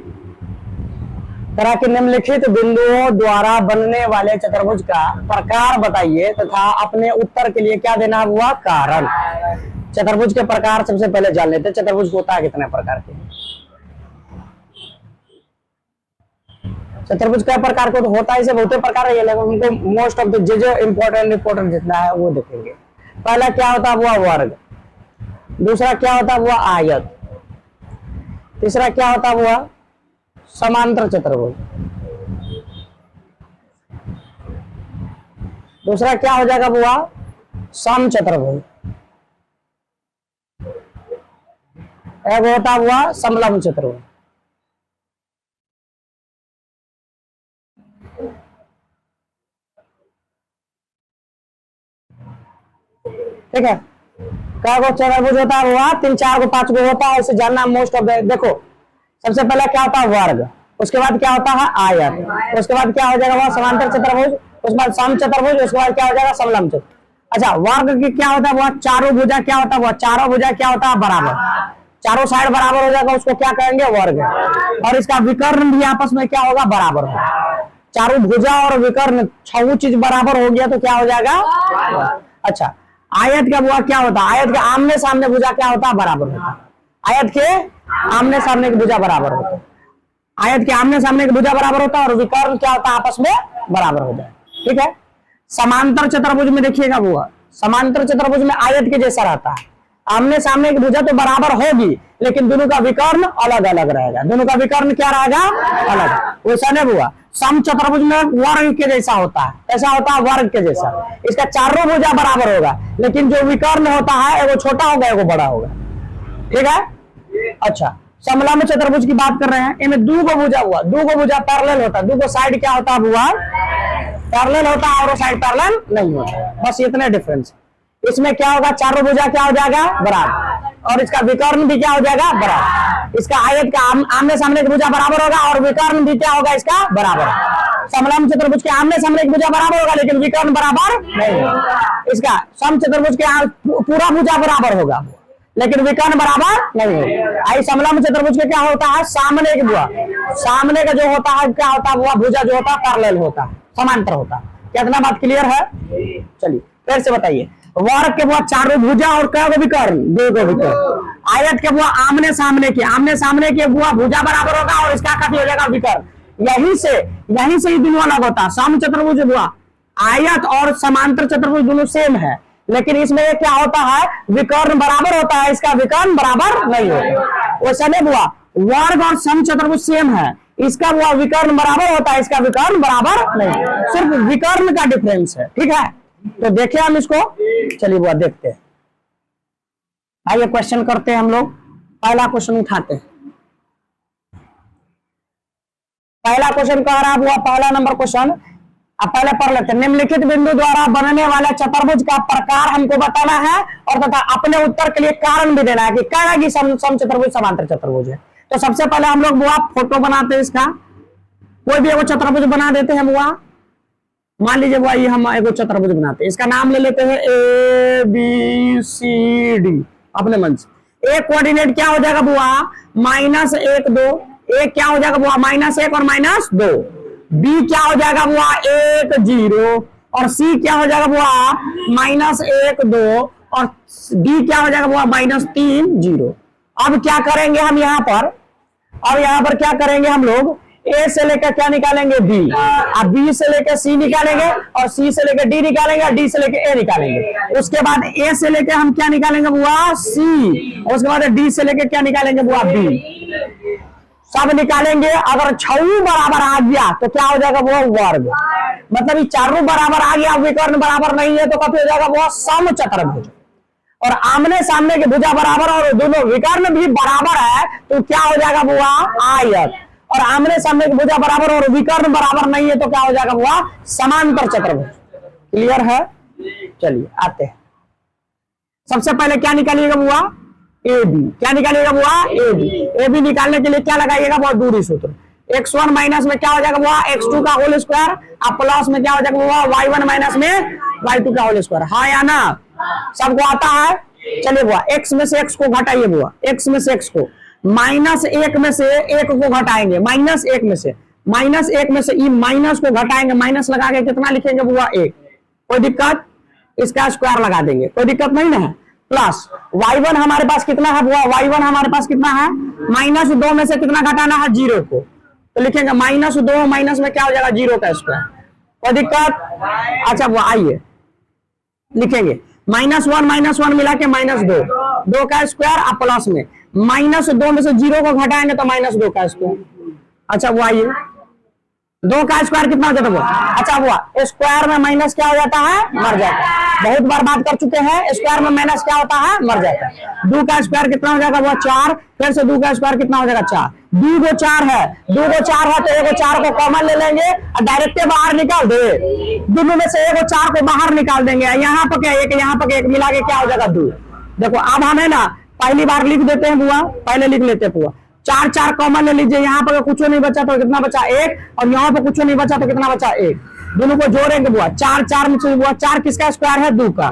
तरह के निम्नलिखित बिंदुओं द्वारा बनने वाले चतुर्भुज का प्रकार बताइए तथा अपने उत्तर के लिए क्या देना हुआ, कारण। चतुर्भुज के प्रकार सबसे पहले जान लेते हैं। चतुर्भुज होता है कितने प्रकार के, चतुर्भुज कई प्रकार को तो होता है, इसे बहुत प्रकार है, लेकिन उनको मोस्ट ऑफ द जो इंपॉर्टेंट जितना है वो देखेंगे। पहला क्या होता है हुआ, वर्ग। दूसरा क्या होता है हुआ, आयत। तीसरा क्या होता है हुआ, समांतर चतुर्भुज। दूसरा क्या हो जाएगा बुआ, सम चतुर्भुज। एक होता हुआ समलंब चतुर्भुज। ठीक है, क्या चतुर्भुज होता है हुआ, 3 4 को 5 को होता है, इसे जानना मोस्ट ऑफ द। देखो, सबसे पहले क्या होता है वर्ग, उसके बाद क्या होता है आयत, उसके बाद क्या हो जाएगा वह समांतर चतुर्भुज, उसके बाद सम चतुर्भुज, उसके बाद क्या हो जाएगा समलंब चतुर्भुज। अच्छा, वर्ग की क्या होता है वह चारों भुजा, क्या होता है वह चारों भुजा क्या होता है, बराबर। चारों साइड बराबर हो जाएगा, उसको क्या कहेंगे, वर्ग। और इसका विकर्ण भी आपस में क्या होगा, बराबर होगा। चारों भुजा और विकर्ण 6 चीज बराबर हो गया तो क्या हो जाएगा। अच्छा, आयत का बुआ क्या होता है, आयत के आमने सामने भुजा क्या होता है, बराबर होता है। आयत के आमने सामने की भुजा बराबर होता है, आयत के आमने सामने की भुजा बराबर होता है, और विकर्ण क्या होता है, आपस में बराबर हो जाए। ठीक है, समांतर चतुर्भुज में देखिएगा बुआ, समांतर चतुर्भुज में आयत के जैसा रहता है, आमने सामने की भुजा तो बराबर होगी, लेकिन दोनों का विकर्ण अलग अलग रहेगा। दोनों का विकर्ण क्या रहेगा, अलग। वैसा नहीं हुआ, सम चतुर्भुज में वर्ग के जैसा होता है, ऐसा होता है वर्ग के जैसा। इसका चारों भुजा बराबर होगा, लेकिन जो विकर्ण होता है एगो छोटा होगा एगो बड़ा होगा। ठीक है। अच्छा, समलंब चतुर्भुज की बात कर रहे हैं, इनमें 2 भुजा हुआ, 2 भुजा पैरेलल होता है, 2 साइड क्या होता है हुआ, पैरेलल होता है, और साइड पैरेलल नहीं होता, बस इतने डिफरेंस। इसमें क्या होगा, चारों भुजा क्या हो जाएगा, बराबर, और इसका विकर्ण भी क्या हो जाएगा, बराबर। इसका आयत का आमने सामने की भुजा बराबर होगा, और विकर्ण भी क्या होगा इसका, बराबर। समलंब चतुर्भुज के आमने सामने की भुजा बराबर होगा, लेकिन विकर्ण बराबर नहीं होगा। इसका सम चतुर्भुज के पूरा भुजा बराबर होगा, लेकिन विकर्ण बराबर नहीं होगा। आई समलंब चतुर्भुज के क्या होता है, सामने की भुजा, सामने का जो होता है क्या होता है वो भुजा जो होता है पैरेलल होता है, समांतर होता है। क्या इतना बात क्लियर है। चलिए फिर से बताइए, वर्ग के बाद चारों भुजा और क्या विकर्ण, 2 विकर्ण। आयत के बुआ आमने सामने के बुआ भुजा बराबर होगा, और इसका कथी हो जाएगा, विकर्ण। यहीं से ही दोनों अलग होता है। सम चतुर्भुज बुआ आयत और समांतर चतुर्भुज दोनों सेम है, लेकिन इसमें क्या होता है, विकर्ण बराबर होता है, इसका विकर्ण बराबर नहीं होता। वैसा नहीं बुआ, वर्ग और सम चतुर्भुज सेम है, इसका बुआ विकर्ण बराबर होता है, इसका विकर्ण बराबर नहीं, सिर्फ विकर्ण का डिफरेंस है। ठीक है, तो देखें हम इसको। चलिए बुआ देखते हैं, आइए क्वेश्चन करते हैं हम लोग। पहला क्वेश्चन उठाते हैं, पहला क्वेश्चन कह रहा है बुआ, पहला नंबर क्वेश्चन, अब पहले पढ़ लेते हैं। निम्नलिखित बिंदु द्वारा बनने वाला चतुर्भुज का प्रकार हमको बताना है और तथा अपने उत्तर के लिए कारण भी देना है कि कहना कि सम चतुर्भुज समांतर चतुर्भुज है। तो सबसे पहले हम लोग बुआ फोटो बनाते हैं इसका, कोई भी एगो चतुर्भुज बना देते हैं बुआ। मान लीजिए बुआ ये हम एगो चतुर्भुज बनाते हैं, इसका नाम ले लेते हैं ABCD अपने मन से। एक कोऑर्डिनेट क्या हो जाएगा बुआ -1 2, एक क्या हो जाएगा बुआ -1 और -2, बी क्या हो जाएगा बुआ 1 0 और सी क्या हो जाएगा बुआ -1 2 और डी क्या हो जाएगा बुआ -3 0। अब क्या करेंगे हम यहाँ पर, अब यहाँ पर क्या करेंगे हम लोग, ए से लेकर क्या निकालेंगे बी, अब बी से लेकर सी निकालेंगे और सी से लेकर डी निकालेंगे और डी से लेकर ए निकालेंगे। उसके बाद ए से लेकर हम क्या निकालेंगे बुआ सी और उसके बाद डी से लेकर क्या निकालेंगे बुआ बी, सब निकालेंगे। अगर छऊ बराबर आ गया तो क्या हो जाएगा वो वर्ग, मतलब ये चारों बराबर आ गया, विकर्ण बराबर नहीं है तो कब हो जाएगा वो सम चतुर्भुज। और आमने सामने के भुजा बराबर और दोनों विकर्ण भी बराबर है तो क्या हो जाएगा बुआ आयत, और आमने सामने के भुजा बराबर और विकर्ण बराबर नहीं है तो क्या हो जाएगा बुआ समांतर चतुर्भुज। क्लियर है? चलिए आते हैं। सबसे पहले क्या निकालिएगा बुआ ए बी, क्या निकालिएगा बुआ ए बी। ए बी निकालने के लिए क्या लगाइएगा बुआ दूरी सूत्र। x1 माइनस में क्या हो जाएगा बुआ x2 का होल स्क्वायर, अब प्लस में क्या हो जाएगा बुआ y1 माइनस में y2 का होल स्क्वायर। हाँ या ना, सबको आता है? चलिए बुआ x में से x को घटाइए बुआ, x में से x को, -1 में से 1 को घटाएंगे, -1 में से, -1 में से माइनस को घटाएंगे, माइनस लगा के कितना लिखेंगे बुआ 1, कोई दिक्कत? इसका स्क्वायर लगा देंगे, कोई दिक्कत नहीं ना है। प्लस y1 हमारे पास कितना है बुआ, y1 हमारे पास कितना है -2 में से कितना घटाना है 0 को, तो लिखेंगे -2 माइनस में क्या हो जाएगा 0 का स्क्वायर, कोई दिक्कत? अच्छा वो आइए लिखेंगे -1 मिला के -2, 2 का स्क्वायर और प्लस में -2 में से 0 को घटाएंगे तो -2 का स्क्वायर। अच्छा वो आइए 2 का स्क्वायर कितना हो जाता है वो, अच्छा हुआ स्क्वायर में माइनस क्या हो जाता है मर जाता है, बहुत बार बात कर चुके हैं, स्क्वायर में माइनस क्या होता है मर जाता है। 2 का स्क्वायर कितना हो जाएगा वो 4, फिर से 2 का स्क्वायर कितना हो जाएगा 4, 2 को 4 है, 2 को 4 है तो 1 को 4 को कॉमन ले लेंगे और डायरेक्ट बाहर निकाल दे, दोनों में से 1 को 4 को बाहर निकाल देंगे, यहाँ पर क्या 1 यहाँ पर 1 मिला के क्या हो जाएगा 2। देखो अब हमें ना पहली बार लिख देते हैं बुआ, पहले लिख लेते हैं बुआ, 4 4 कॉमन ले लीजिए, यहाँ पर कुछ नहीं बचा तो कितना बचा 1 और यहाँ पर कुछ नहीं बचा तो कितना बचा 1, दोनों को जोड़ेंगे बुआ 4 4 में से बुआ 4 किसका स्क्वायर है 2 का,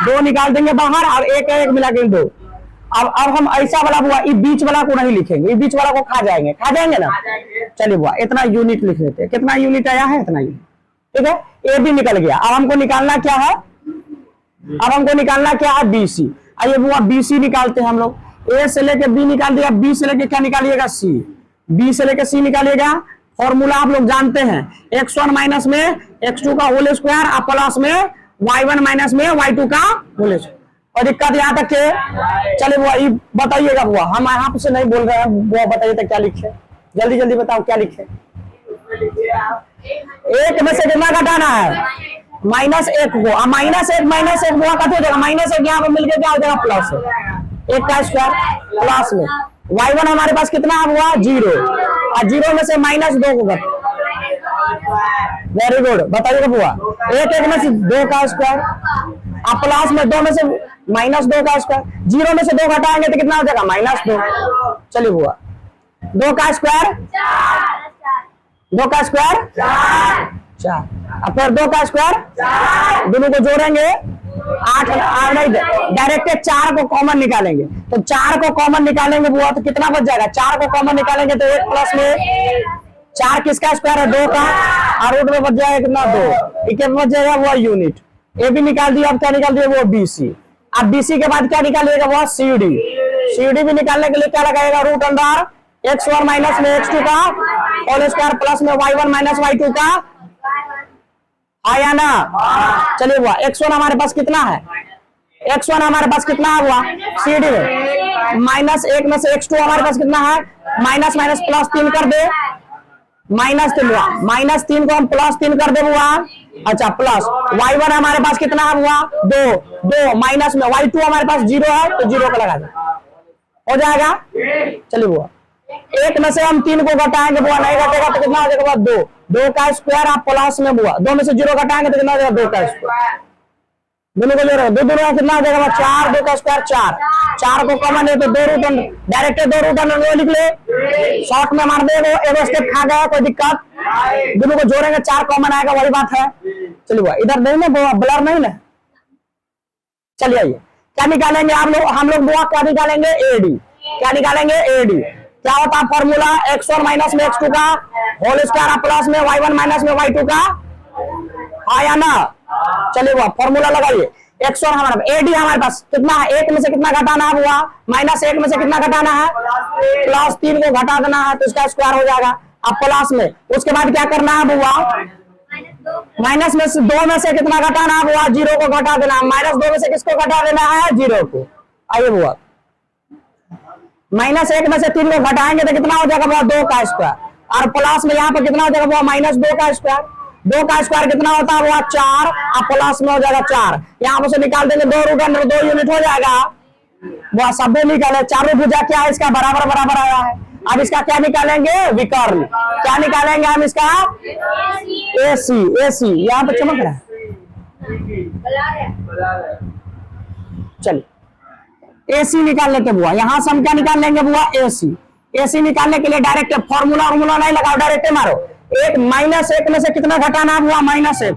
2 निकाल देंगे बाहर और 1 1 मिला के 2। अब हम ऐसा वाला बुआ ये बीच वाला को नहीं लिखेंगे, ये बीच वाला को खा जाएंगे ना। चलिए बुआ इतना यूनिट लिख लेते हैं, कितना यूनिट आया है इतना यूनिट, ठीक है। ए भी निकल गया, अब हमको निकालना क्या है, अब हमको निकालना क्या है BC। आइए बुआ BC निकालते हैं हम लोग, ए से लेके बी निकाल दिया, बी से लेके क्या निकालिएगा सी, बी से लेके सी निकालिएगा। फॉर्मूला आप लोग जानते हैं, x1 माइनस में x2 का होल स्क्वायर और प्लस में y1 माइनस में y2 का होल स्क्वायर। और दिक्कत यहाँ तक के, चलिए बुआ ये बताइएगा बुआ, हम यहाँ से नहीं बोल रहे हैं बुआ, बताइए तो क्या लिखे, जल्दी जल्दी बताओ क्या लिखे। 1 में से कितना घटाना है -1 को, -1 बुआ कट हो जाएगा, -1 यहाँ पे मिलकर क्या हो जाएगा प्लस 1 का स्क्वायर, प्लस में y1 हमारे पास कितना हुआ 0 और 0 में से -2 को घटा, वेरी गुड, बताइएगा बुआ 1 में से 2 का स्क्वायर और प्लस में 2 में से -2 का स्क्वायर, 0 में से 2 घटाएंगे तो कितना हो जाएगा -2। चलिए बुआ 2 का स्क्वायर 2 का स्क्वायर 4 और फिर 2 का स्क्वायर, दोनों को जोड़ेंगे 8 नहीं डायरेक्ट 4 को कॉमन निकालेंगे, तो 4 को कॉमन निकालेंगे बुआ तो कितना बच जाएगा, 4 को कॉमन निकालेंगे तो 1 प्लस में 4 किसका स्क्वायर है 2 का और रूट में बच जाएगा कितना 2, एक बच जाएगा वो यूनिट। ए भी निकाल दिया, अब क्या निकाल दिया वो BC। अब BC के बाद क्या निकालिएगा वो CD, CD भी निकालने के लिए क्या लगाएगा रूट अंडर x1 माइनस में x2 का होल स्क्वायर प्लस में y1 माइनस y2 का, आया ना। चलिए हुआ x1 हमारे पास कितना है, x1 हमारे पास कितना है हुआ CD में -1 में से x2 हमारे पास कितना है माइनस +3 कर दे, -3 हुआ, -3 को हम +3 कर दे हुआ। अच्छा प्लस y1 हमारे पास कितना है हुआ 2 माइनस में y2 हमारे पास 0 है तो 0 का लगा दे, हो जाएगा। चलिए हुआ एक में से हम 3 को घटाएंगे बुआ, नहीं घटेगा तो कितना हो जाएगा बुआ 2, 2 का स्क्वायर आप प्लस में बुआ 2 में से 0 घटाएंगे तो कितना हो जाएगा 2 का स्क्वायर, दोनों को जोड़ो 2 2 कितना हो जाएगा 4, 2 का स्क्वायर 4, 4 को कॉमन है तो 2 रूट डायरेक्ट 2 रूट लिख ले, शॉर्ट में मार दे, वो स्टेप खा गया कोई दिक्कत, दोनों को जोड़ेंगे 4 कॉमन आएगा, वही बात है। चलिए बुआ इधर नहीं ना ब्लर नहीं ना, चलिए आइए क्या निकालेंगे हम लोग बुआ, क्या निकालेंगे एडी, क्या निकालेंगे एडी, क्या होता है फॉर्मूला x1 माइनस में x2 का होल स्क्वायर प्लस में y1 माइनस में y2 का, हाँ या ना। चलिए वो फॉर्मूला लगाइए, x1 हमारे एडी हमारे पास कितना है, 1 में से कितना घटाना है हुआ, -1 में से कितना घटाना है, +3 को घटा देना है तो इसका स्क्वायर हो जाएगा, अब प्लस में उसके बाद क्या करना है बुआ, माइनस में से 2 में से कितना घटाना है बुआ, 0 को घटा देना है, -2 में से किसको घटा देना है 0 को। आइए बुआ -1 में से 3 को घटाएंगे तो कितना हो जाएगा बुआ 2 का स्क्वायर, और प्लस में यहाँ पर कितना हो जाएगा बुआ -2 का स्क्वायर, 2 का स्क्वायर कितना होता है बुआ 4, और प्लस में हो जाएगा 4, यहाँ पर से निकाल देंगे 2 रूट अंडर 2 यूनिट हो जाएगा बुआ, सब निकाले चारों भुजा क्या है इसका बराबर बराबर आया है। अब इसका क्या निकालेंगे विकर्ण, क्या निकालेंगे हम इसका एसी, एसी यहाँ पे चमक रहा है, चलिए एसी निकाल लेते बुआ, यहां से हम क्या निकाल लेंगे बुआ एसी, एसी निकालने के लिए डायरेक्ट फॉर्मूला नहीं लगाओ, डायरेक्ट मारो, 1 -1 में से कितना घटाना है बुआ -1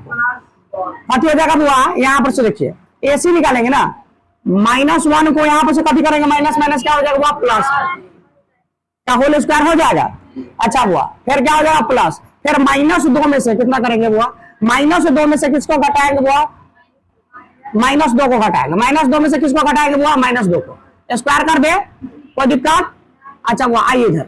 कथी हो जाएगा बुआ, यहाँ पर से देखिए एसी निकालेंगे ना, -1 को यहाँ पर से कथी करेंगे माइनस माइनस क्या हो जाएगा बुआ प्लस का होल स्क्वायर हो जाएगा। अच्छा बुआ फिर क्या हो जाएगा प्लस, फिर -2 में से कितना करेंगे बुआ, -2 में से किसको घटाएंगे बुआ, -2 को घटाएंगे, -2 में से किसको घटाएंगे बुआ -2 को, स्क्वायर कर दे कोई दिक्कत। अच्छा बुआ आइए इधर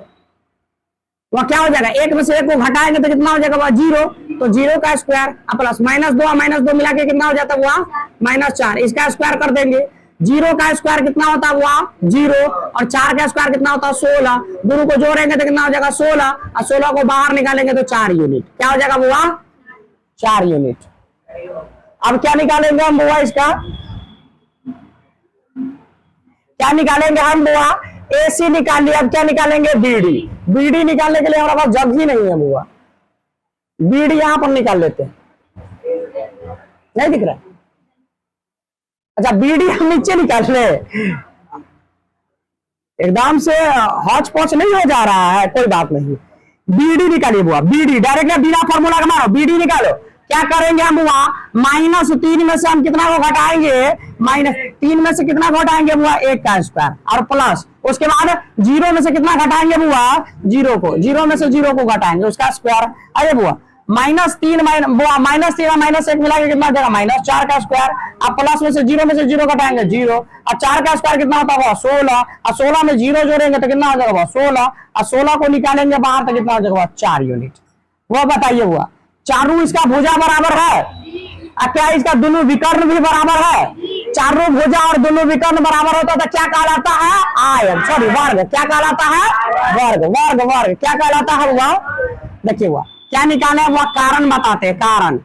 वह क्या हो जाएगा, 1 में से 1 को घटाएंगे तो कितना हो जाएगा बुआ 0, तो 0 का स्क्वायर प्लस -2 मिला के कितना हो जाता है बुआ -4, इसका स्क्वायर कर देंगे, 0 का स्क्वायर कितना होता है बुआ 0, और 4 का स्क्वायर कितना होता है 16, दोनों को जोड़ेंगे तो कितना हो जाएगा 16, और 16 को बाहर निकालेंगे तो 4 यूनिट, क्या हो जाएगा बुआ 4 यूनिट। अब क्या निकालेंगे हम बुआ, इसका क्या निकालेंगे हम बुआ, एसी निकाल लिया, अब क्या निकालेंगे बीडी, बीडी निकालने के लिए हमारे पास जग ही नहीं है बुआ, बीडी यहां पर निकाल लेते हैं, नहीं दिख रहा, अच्छा बीडी हम नीचे निकाल ले, एकदम से हौच पौच नहीं हो जा रहा है, कोई बात नहीं, बीडी निकालिए बुआ, बीडी डायरेक्ट बिना फॉर्मूला का मारो, बीडी निकालो, क्या करेंगे हम बुआ, -3 में से हम कितना को घटाएंगे, -3 में से कितना घटाएंगे बुआ 1 का स्क्वायर, और प्लस उसके बाद 0 में से कितना घटाएंगे बुआ 0 को, 0 में से 0 को घटाएंगे उसका स्क्वायर। अरे बुआ -3 बुआ -3 और -1 मिला के कितना हो जाएगा -4 का स्क्वायर, अब प्लस में से 0 में से 0 घटाएंगे 0, और 4 का स्क्वायर कितना होता है 16, और 16 में 0 जोड़ेंगे तो कितना हो जाएगा 16, और 16 को निकालेंगे बाहर तो कितना हो जाएगा 4 यूनिट। वो बताइए हुआ चारों इसका भुजा बराबर है, क्या इसका दोनों विकर्ण भी बराबर है, चारों भुजा और दोनों विकर्ण बराबर होता तो क्या कहलाता है आयत, सॉरी वर्ग, क्या कहलाता है वर्ग, वर्ग वर्ग क्या कहलाता है हुआ। देखिए हुआ क्या निकाले हुआ, कारण बताते हैं, कारण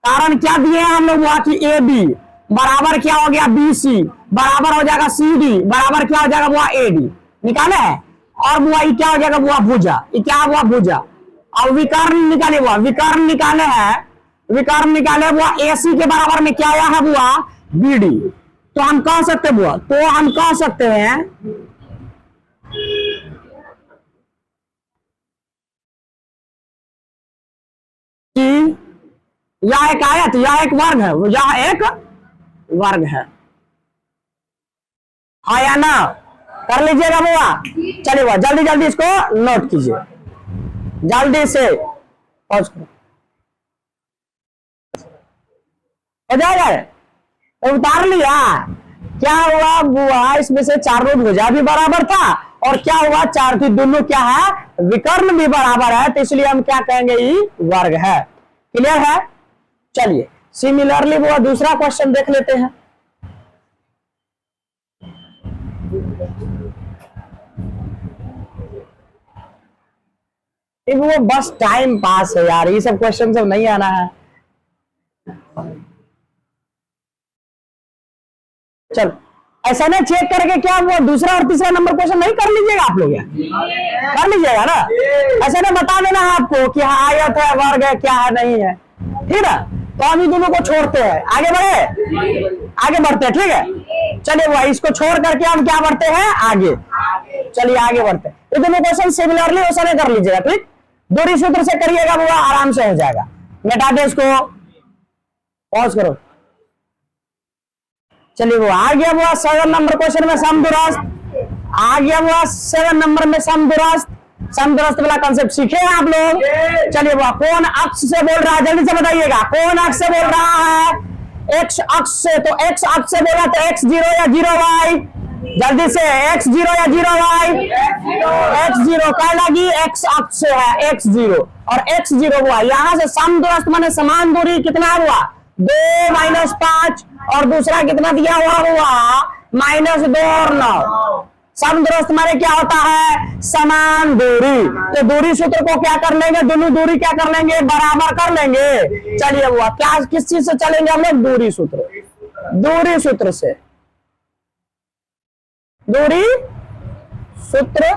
कारण क्या दिए हैं हम लोग हुआ कि ए बी बराबर क्या हो गया बी सी बराबर हो जाएगा सी डी बराबर क्या हो जाएगा बुआ ए डी निकाले है, और बुआ ये क्या हो जाएगा बुआ भुजा, ये क्या हुआ भुजा। और विकर्ण निकाले हुआ, विकर्ण निकाले हैं, विकर्ण निकाले बुआ एसी के बराबर में क्या आया है बुआ बी डी, तो हम कह सकते बुआ, तो हम कह सकते हैं कि यह एक आयत, यह एक वर्ग है, यह एक वर्ग है, हाँ या ना, कर लीजिएगा बुआ। चलिए बुआ जल्दी जल्दी इसको नोट कीजिए, जल्दी से पॉज करो, हो जाएगा तो उतार लिया। क्या हुआ बुआ, इसमें से चारों भुजा भी बराबर था, और क्या हुआ चार थी दोनों क्या है विकर्ण भी बराबर है, तो इसलिए हम क्या कहेंगे ये वर्ग है। क्लियर है। चलिए सिमिलरली वो दूसरा क्वेश्चन देख लेते हैं। वो बस टाइम पास है यार, ये सब क्वेश्चन सब नहीं आना है। चलो ऐसा ना चेक करके क्या वो दूसरा और तीसरा नंबर क्वेश्चन नहीं कर लीजिएगा आप लोग, कर लीजिएगा ना। ऐसा ना बता देना आपको कि हाँ आयत है, वर्ग है, क्या है, नहीं है, ठीक है। तो हम इन दोनों को छोड़ते हैं, आगे बढ़ते हैं, ठीक है। चलिए वो इसको छोड़ करके हम क्या बढ़ते हैं आगे, चलिए आगे बढ़ते हैं। ये दोनों क्वेश्चन सिमिलरली वैसा कर लीजिएगा, ठीक। दूरी सूत्र से करिएगा वो आराम से हो जाएगा। मिटा दे इसको, पॉज करो। चलिए वो आ गया हुआ 7 नंबर क्वेश्चन में समदूरस्थ, आ गया हुआ 7 नंबर में समदूरस्थ। समदूरस्थ वाला कंसेप्ट सीखे हैं आप लोग। चलिए वो कौन अक्ष से बोल रहा है, जल्दी से बताइएगा, कौन अक्ष से बोल रहा है? एक्स अक्ष से। तो एक्स अक्ष से बोला तो x0 या 0y, जल्दी से x0 या 0y, x0 क्या लगी, x अक्ष से है x0 और x0 हुआ यहाँ से समदूरस्थ माने समान दूरी कितना हुआ 2 - 5 और दूसरा कितना दिया हुआ -2 और 9। समदूरस्थ माने क्या होता है, समान दूरी। तो दूरी सूत्र को क्या कर लेंगे, दोनों दूरी क्या कर लेंगे, बराबर कर लेंगे। चलिए हुआ क्या, किस चीज से चलेंगे हम लोग, दूरी सूत्र, दूरी सूत्र से, दूरी सूत्र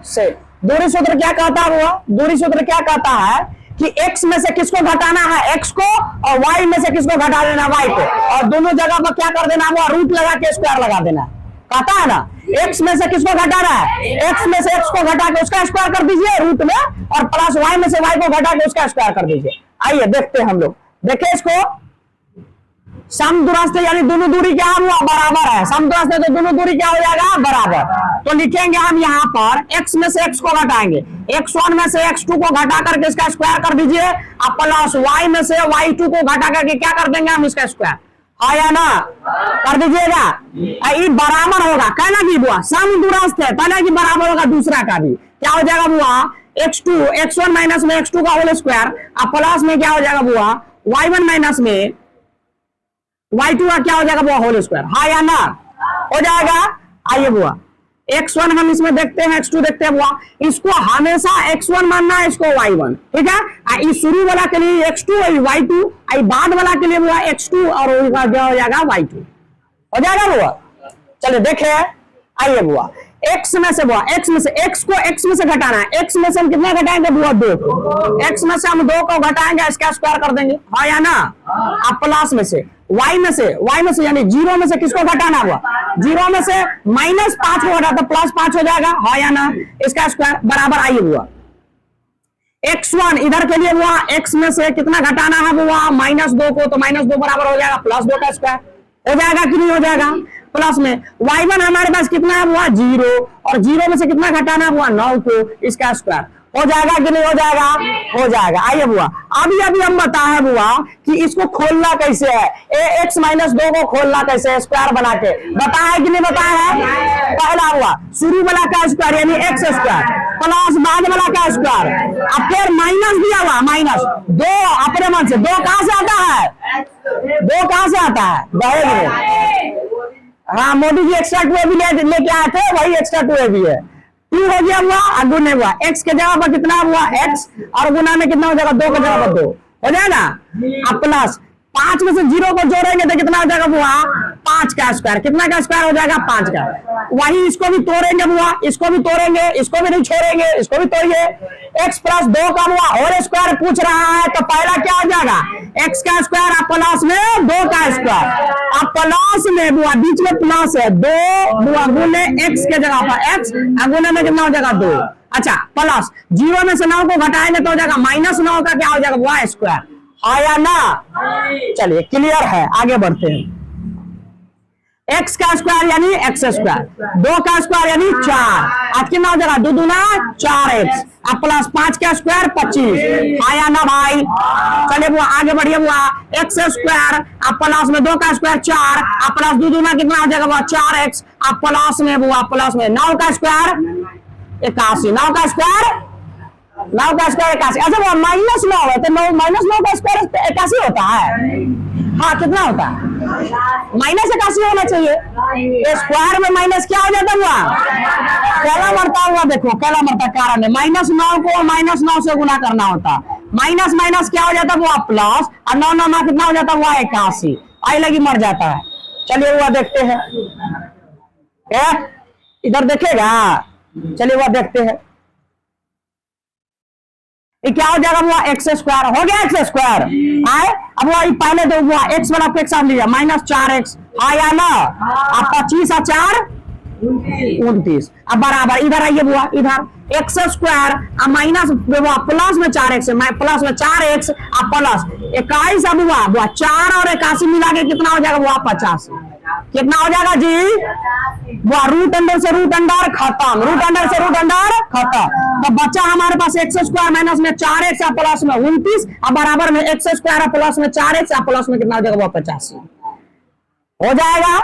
से। दूरी सूत्र क्या कहता है, दूरी सूत्र क्या कहता है कि x में से किसको घटाना है, x को, और y में से किसको घटा देना, y को, और दोनों जगह पर क्या कर देना, वो रूट लगा के स्क्वायर लगा देना। कहता है ना x में से किसको घटाना है, x में से x को घटा के उसका स्क्वायर कर दीजिए रूट में, और प्लस y में से y को घटा के उसका स्क्वायर कर दीजिए। आइए देखते हैं हम लोग, देखिए इसको। समदूरस्थ यानी दोनों दूरी क्या हुआ, बराबर है। समदूरस्थ है तो दोनों दूरी क्या हो जाएगा, बराबर। तो लिखेंगे हम यहाँ पर x में से x को घटाएंगे, x1 में से x2 को घटा करके इसका स्क्वायर कर दीजिए, अब प्लस y में से y2 को घटा करके क्या कर देंगे हम, इसका स्क्वायर, हाँ या ना, कर दीजिएगा। ये बराबर होगा, कहना की बुआ समदूरस्थ है, पहला की बराबर होगा दूसरा का भी, क्या हो जाएगा बुआ x2, x1 माइनस में x2 का होल स्क्वायर, अब प्लस में क्या हो जाएगा बुआ y1 माइनस में y2 का क्या हो जाएगा बुआ होल स्क्वायर, हाँ या ना, हो जाएगा। आइए बुआ x1 हम इसमें देखते हैं, x2 देखते हैं बुआ, इसको हमेशा x1 मानना है, इसको y1, ठीक है। इस शुरू वाला के लिए x2 और y2, आई बाद वाला के लिए बुआ x2 और क्या हो जाएगा y2, हो जाएगा बुआ। चलिए देखे, आइए बुआ x में से बुआ, x में से x को x में से घटाना है, x में से हम कितना घटाएंगे बुआ 2 को, x में से हम 2 को घटाएंगे, इसका स्क्वायर कर देंगे, हाँ या ना। अब प्लस में से y में से यानी 0 में से किसको घटाना हुआ, 0 में से -5 को घटा तो +5 हो जाएगा, हाँ या ना, इसका स्क्वायर बराबर। आइए बुआ x1 इधर के लिए हुआ, x में से कितना घटाना है बुआ -2 को, तो -2 बराबर हो जाएगा +2 का स्क्वायर, हो जाएगा कि नहीं हो जाएगा। प्लस में y1 हमारे पास कितना है बुआ 0, और 0 में से कितना घटाना हुआ 9 को, इसका स्क्वायर, हो जाएगा कि नहीं हो जाएगा, हो जाएगा। आइए बुआ अभी हम बताए बुआ कि इसको खोलना कैसे है, x -2 को खोलना कैसे है, स्क्वायर बना के बताया है कि नहीं बताया है। पहला हुआ शुरू वाला का स्क्वायर यानी x स्क्वायर प्लस बाद वाला का स्क्वायर, अब फिर माइनस दिया हुआ -2 अपने मन से, 2 कहां से आता है, 2 कहां से आता है, दहेज। हाँ मोदी जी एक्स्ट्रा 2 भी लेके आए थे, वही एक्स्ट्रा 2 भी है। 2 हो गया हुआ और गुने हुआ, x के जगह पर कितना हुआ x, और गुना में कितना हो जाएगा 2 के जगह पर 2 हो जाएगा। अब प्लस 5 में से 0 को जोड़ेंगे तो कितना हो जाएगा बुआ 5 का स्क्वायर, कितना का स्क्वायर हो जाएगा 5 का। वही इसको भी तोड़ेंगे बुआ, इसको भी तोड़ेंगे, इसको भी नहीं छोड़ेंगे, इसको भी तोड़िए। x + 2 का बुआ होल स्क्वायर पूछ रहा है, तो पहला क्या हो जाएगा x का स्क्वायर, अब प्लस में 2 का स्क्वायर, अब प्लस में बुआ बीच में प्लस है 2 बुआ गुने x के जगह पर x, गुने में कितना हो जाएगा 2। अच्छा प्लस 0 में से 9 को घटाएंगे तो हो जाएगा -9 का क्या हो जाएगा बुआ स्क्वायर, आया ना। चलिए क्लियर है, आगे बढ़ते हैं। x का स्क्वायर यानी x स्क्वायर, 2 का स्क्वायर यानी 4, आज कितना हो जाएगा 2 दूना 4x, अब प्लस 5 का स्क्वायर 25, आया ना भाई। चलिए बुआ आगे बढ़िए बुआ, x स्क्वायर अब प्लस में 2 का स्क्वायर 4, अब प्लस 2 दूना कितना हो जाएगा बुआ 4x, अब प्लस में बुआ प्लस में 9 का स्क्वायर 81, 9 का स्क्वायर 81। अच्छा वो -9 है तो -9 का स्क्वायर 81 होता है, हाँ कितना होता है -81 होना चाहिए। स्क्वायर में माइनस क्या हो जाता हुआ, कैला मरता हुआ, देखो कैला मरता कारण है, -9 को -9 से गुना करना होता, माइनस माइनस क्या हो जाता हुआ प्लस, और 9 कितना हो जाता हुआ 81, आई लगी मर जाता है। चलिए वह देखते हैं, इधर देखेगा, चलिए वह देखते हैं। ये क्या हो जाएगा, वो एक्स स्क्वायर हो गया, एक्स स्क्वायर आए। अब वो पहले तो वो एक्स वाला को एक साथ लिया -4x आया ना, अब 25 और 4 29। अब बराबर इधर आइए बुआ, इधर एक्स स्क्वायर अब माइनस प्लस में 4x प्लस में 4x अब प्लस 21। अब बुआ 4 और 81 मिला के कितना हो जाएगा बुआ 50। कितना हो जाएगा जी, वो रूट अंडर से रूट अंडर खत्म, रूट अंडर से रूट अंडर खत्म। तो बच्चा हमारे पास एक्स स्क्वायर माइनस में 4x प्लस में 29 अब बराबर में एक्स स्क्वायर प्लस में 4x प्लस में कितना हो जाएगा वो 85 हो जाएगा।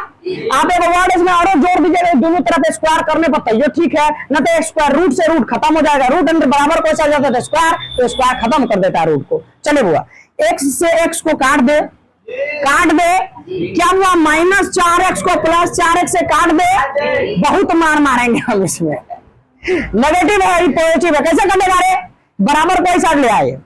आप एक वर्ड इसमें और जोड़ दीजिएगा, दोनों तरफ स्क्वायर करने पर तैयो ठीक है, न तो स्क्वायर रूट से रूट खत्म हो जाएगा, रूट अंडर बराबर को चल जाता है स्क्वायर, तो स्क्वायर खत्म कर देता है रूट को। चले बुआ x से x को काट दे, क्या हुआ -4x को +4x से काट दे। बहुत मार मारेंगे हम इसमें, नेगेटिव है पॉजिटिव है, कैसे करने वाले, बराबर कोई साइड ले आए।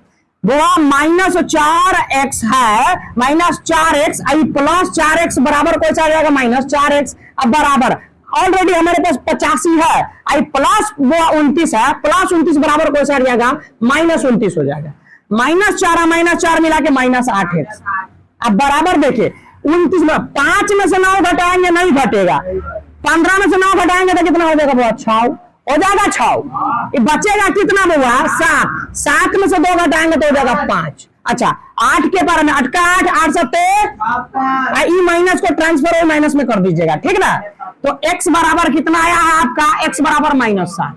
वो -4x है, -4x आई +4x बराबर कोई साइड जाएगा -4x। अब बराबर ऑलरेडी हमारे पास 85 है, आई प्लस वो 29 है, +29 बराबर कोई साइड जाएगा -29 हो जाएगा। -4 मिला के -8x। अब बराबर देखिए 29 में 5 में से 9 घटाएंगे नहीं घटेगा, 15 में से 9 घटाएंगे तो कितना हो जाएगा बहुत 6 हो जाएगा 6। बचेगा कितना हुआ 7 में से 2 घटाएंगे तो हो जाएगा 5। अच्छा 8 के बारे में 8 का 8 7 ई माइनस को ट्रांसफर माइनस में कर दीजिएगा, ठीक ना। तो x बराबर कितना आया है आपका, x बराबर -7।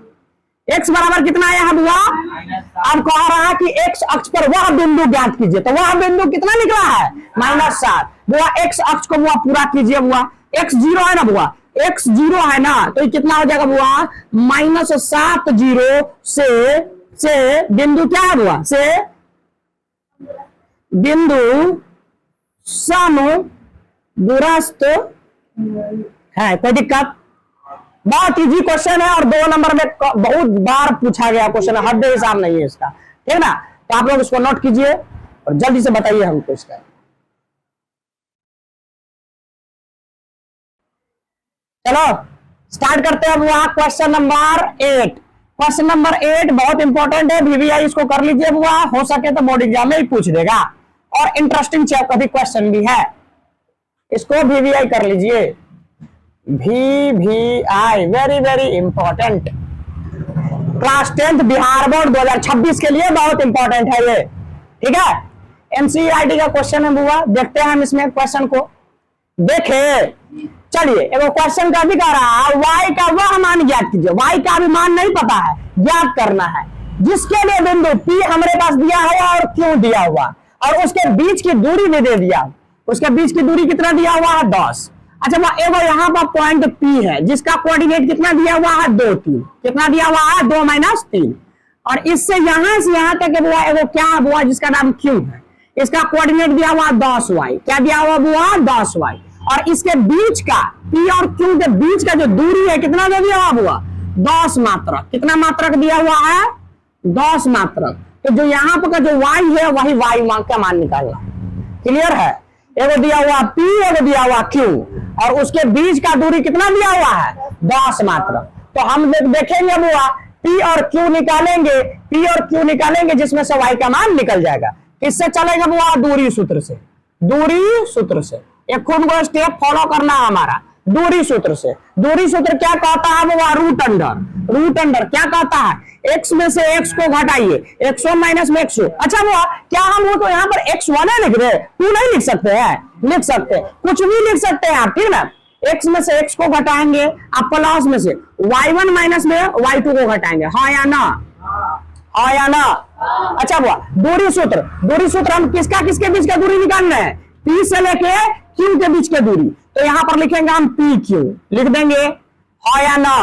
x बराबर कितना आया है बुआ, अब कह रहा है कि x अक्ष पर वह बिंदु ज्ञात कीजिए, तो वह बिंदु कितना निकला है -7। बुआ x अक्ष को बुआ पूरा कीजिए, बुआ x 0 है ना, बुआ x 0 है ना, तो ये कितना हो जाएगा बुआ -7 0 से बिंदु क्या है बुआ, से बिंदु समदूरस्थ है। कोई दिक्कत, बहुत इजी क्वेश्चन है और 2 नंबर में बहुत बार पूछा गया क्वेश्चन है, हद हिसाब नहीं है इसका, ठीक ना। तो आप लोग इसको नोट कीजिए और जल्दी से बताइए हमको इसका। चलो स्टार्ट करते हैं बुआ क्वेश्चन नंबर 8। क्वेश्चन नंबर 8 बहुत इंपॉर्टेंट है, वीवीआई इसको कर लीजिए बुआ, हो सके तो बोर्ड एग्जाम में ही पूछ देगा और इंटरेस्टिंग का भी क्वेश्चन भी है, इसको वीवीआई कर लीजिए। VVI very very important, class 10th Bihar board 2026 के लिए बहुत इंपॉर्टेंट है ये, ठीक है। एमसीईआरटी का क्वेश्चन है बुआ, देखते हैं हम इसमें क्वेश्चन को। देखे चलिए एगो क्वेश्चन का भी कह रहा है, y का वह मान ज्ञात कीजिए। y का भी मान नहीं पता है, ज्ञात करना है, जिसके लिए बिंदु P हमारे पास दिया है और Q दिया हुआ, और उसके बीच की दूरी भी दे दिया। उसके बीच की दूरी कितना दिया हुआ है 10। अच्छा वो एगो यहाँ पर पॉइंट P है जिसका कोऑर्डिनेट कितना दिया हुआ है 2 3, कितना दिया हुआ है 2 - 3, और इससे यहां से यहां तक बुआ एगो क्या हुआ जिसका नाम Q है, इसका कोऑर्डिनेट दिया हुआ 10y, क्या दिया हुआ बुआ 10y, और इसके बीच का P और Q के बीच का जो दूरी है कितना दे दिया हुआ 10 मात्रक। कितना मात्रक दिया हुआ है 10 मात्रक। तो जो यहाँ पर का जो y है वही y का मान निकालना, क्लियर है। एगो दिया हुआ P, एगो दिया हुआ Q, और उसके बीच का दूरी कितना दिया हुआ है 10 मात्रक। तो हम देखेंगे बुआ P और Q निकालेंगे, P और Q निकालेंगे जिसमें से y का मान निकल जाएगा। किससे चलेगा बुआ, दूरी सूत्र से, दूरी सूत्र से। एक खूब को स्टेप फॉलो करना है हमारा, दूरी सूत्र से। दूरी सूत्र क्या कहता है वो रूट अंडर, रूट अंडर क्या कहता है x में से x को घटाइए, x1 माइनस में x2। अच्छा वो क्या हम वो तो यहाँ पर x1 लिख रहे, 2 नहीं लिख सकते हैं, लिख सकते हैं, कुछ भी लिख सकते हैं आप, ठीक ना। x में से x को घटाएंगे, आप प्लस में से y1 माइनस में y2 को घटाएंगे, हाँ या ना, हाँ या ना। अच्छा वो दूरी सूत्र, दूरी सूत्र हम किसका किसके बीच का दूरी निकालना है, P से लेके Q के बीच की दूरी। तो यहाँ पर लिखेंगे हम PQ, लिख देंगे, हाँ या ना।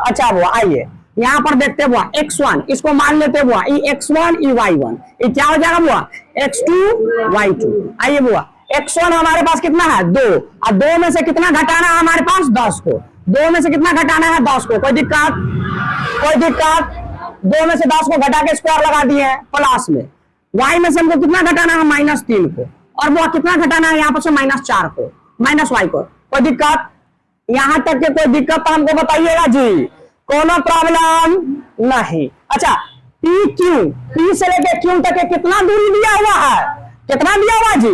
अच्छा वो आइए यहाँ पर देखते हुआ x1, इसको मान लेते हुआ x1 y1, ये क्या हो जाएगा बुआ x2 y2। आइए बुआ x1 हमारे पास कितना है 2, और 2 में से कितना घटाना है हमारे पास 10 को, 2 में से कितना घटाना है 10 को, कोई दिक्कत, कोई दिक्कत। 2 में से 10 को घटा के स्क्वायर लगा दिए प्लस में, y में से हमको कितना घटाना है -3 को, और वो कितना घटाना है यहाँ पर से -4 को, माइनस वाई को। कोई दिक्कत? यहां तक के कोई दिक्कत तो हमको बताइएगा जी, कोनो प्रॉब्लम नहीं। अच्छा, पी क्यू, पी से लेके क्यू तक के कितना दूरी दिया हुआ है? कितना दिया हुआ जी?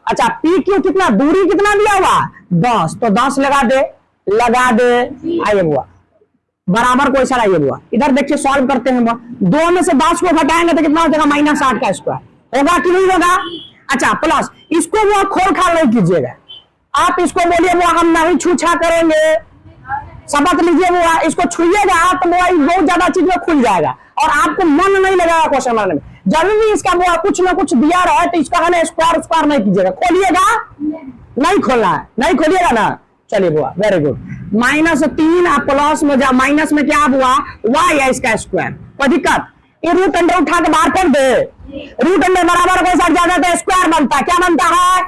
अच्छा, पी क्यू कितना दूरी कितना दिया हुआ? 10, तो 10 लगा दे, लगा दे। आइए बुआ, बराबर कोई सा आइए बुआ, इधर देखिए सॉल्व करते हैं बुआ। 2 में से 10 को घटाएंगे तो कितना हो जाएगा? -8 का स्क्वायर होगा कि नहीं होगा? अच्छा, प्लस इसको बुआ खोल खाल नहीं कीजिएगा, आप इसको बोलिए बुआ हम नहीं छूछा करेंगे, शपथ लीजिए बुआ, इसको छुइएगा तो बुआ बहुत ज्यादा चीज में खुल जाएगा और आपको मन नहीं लगेगा क्वेश्चन बनाने में। जब भी इसका बुआ कुछ ना कुछ दिया रहे तो इसका है ना स्क्वायर नहीं कीजिएगा, खोलिएगा नहीं, खोलना है, नहीं खोलिएगा ना। चलिए बुआ, वेरी गुड। -3 आप प्लस में जा, माइनस में क्या हुआ? y है इसका स्क्वायर। कोई दिक्कत? ये रूट अंडर उठा के बाहर कर दे, रूट अंडर बराबर कोई साइड जाता है तो स्क्वायर बनता है। क्या बनता है?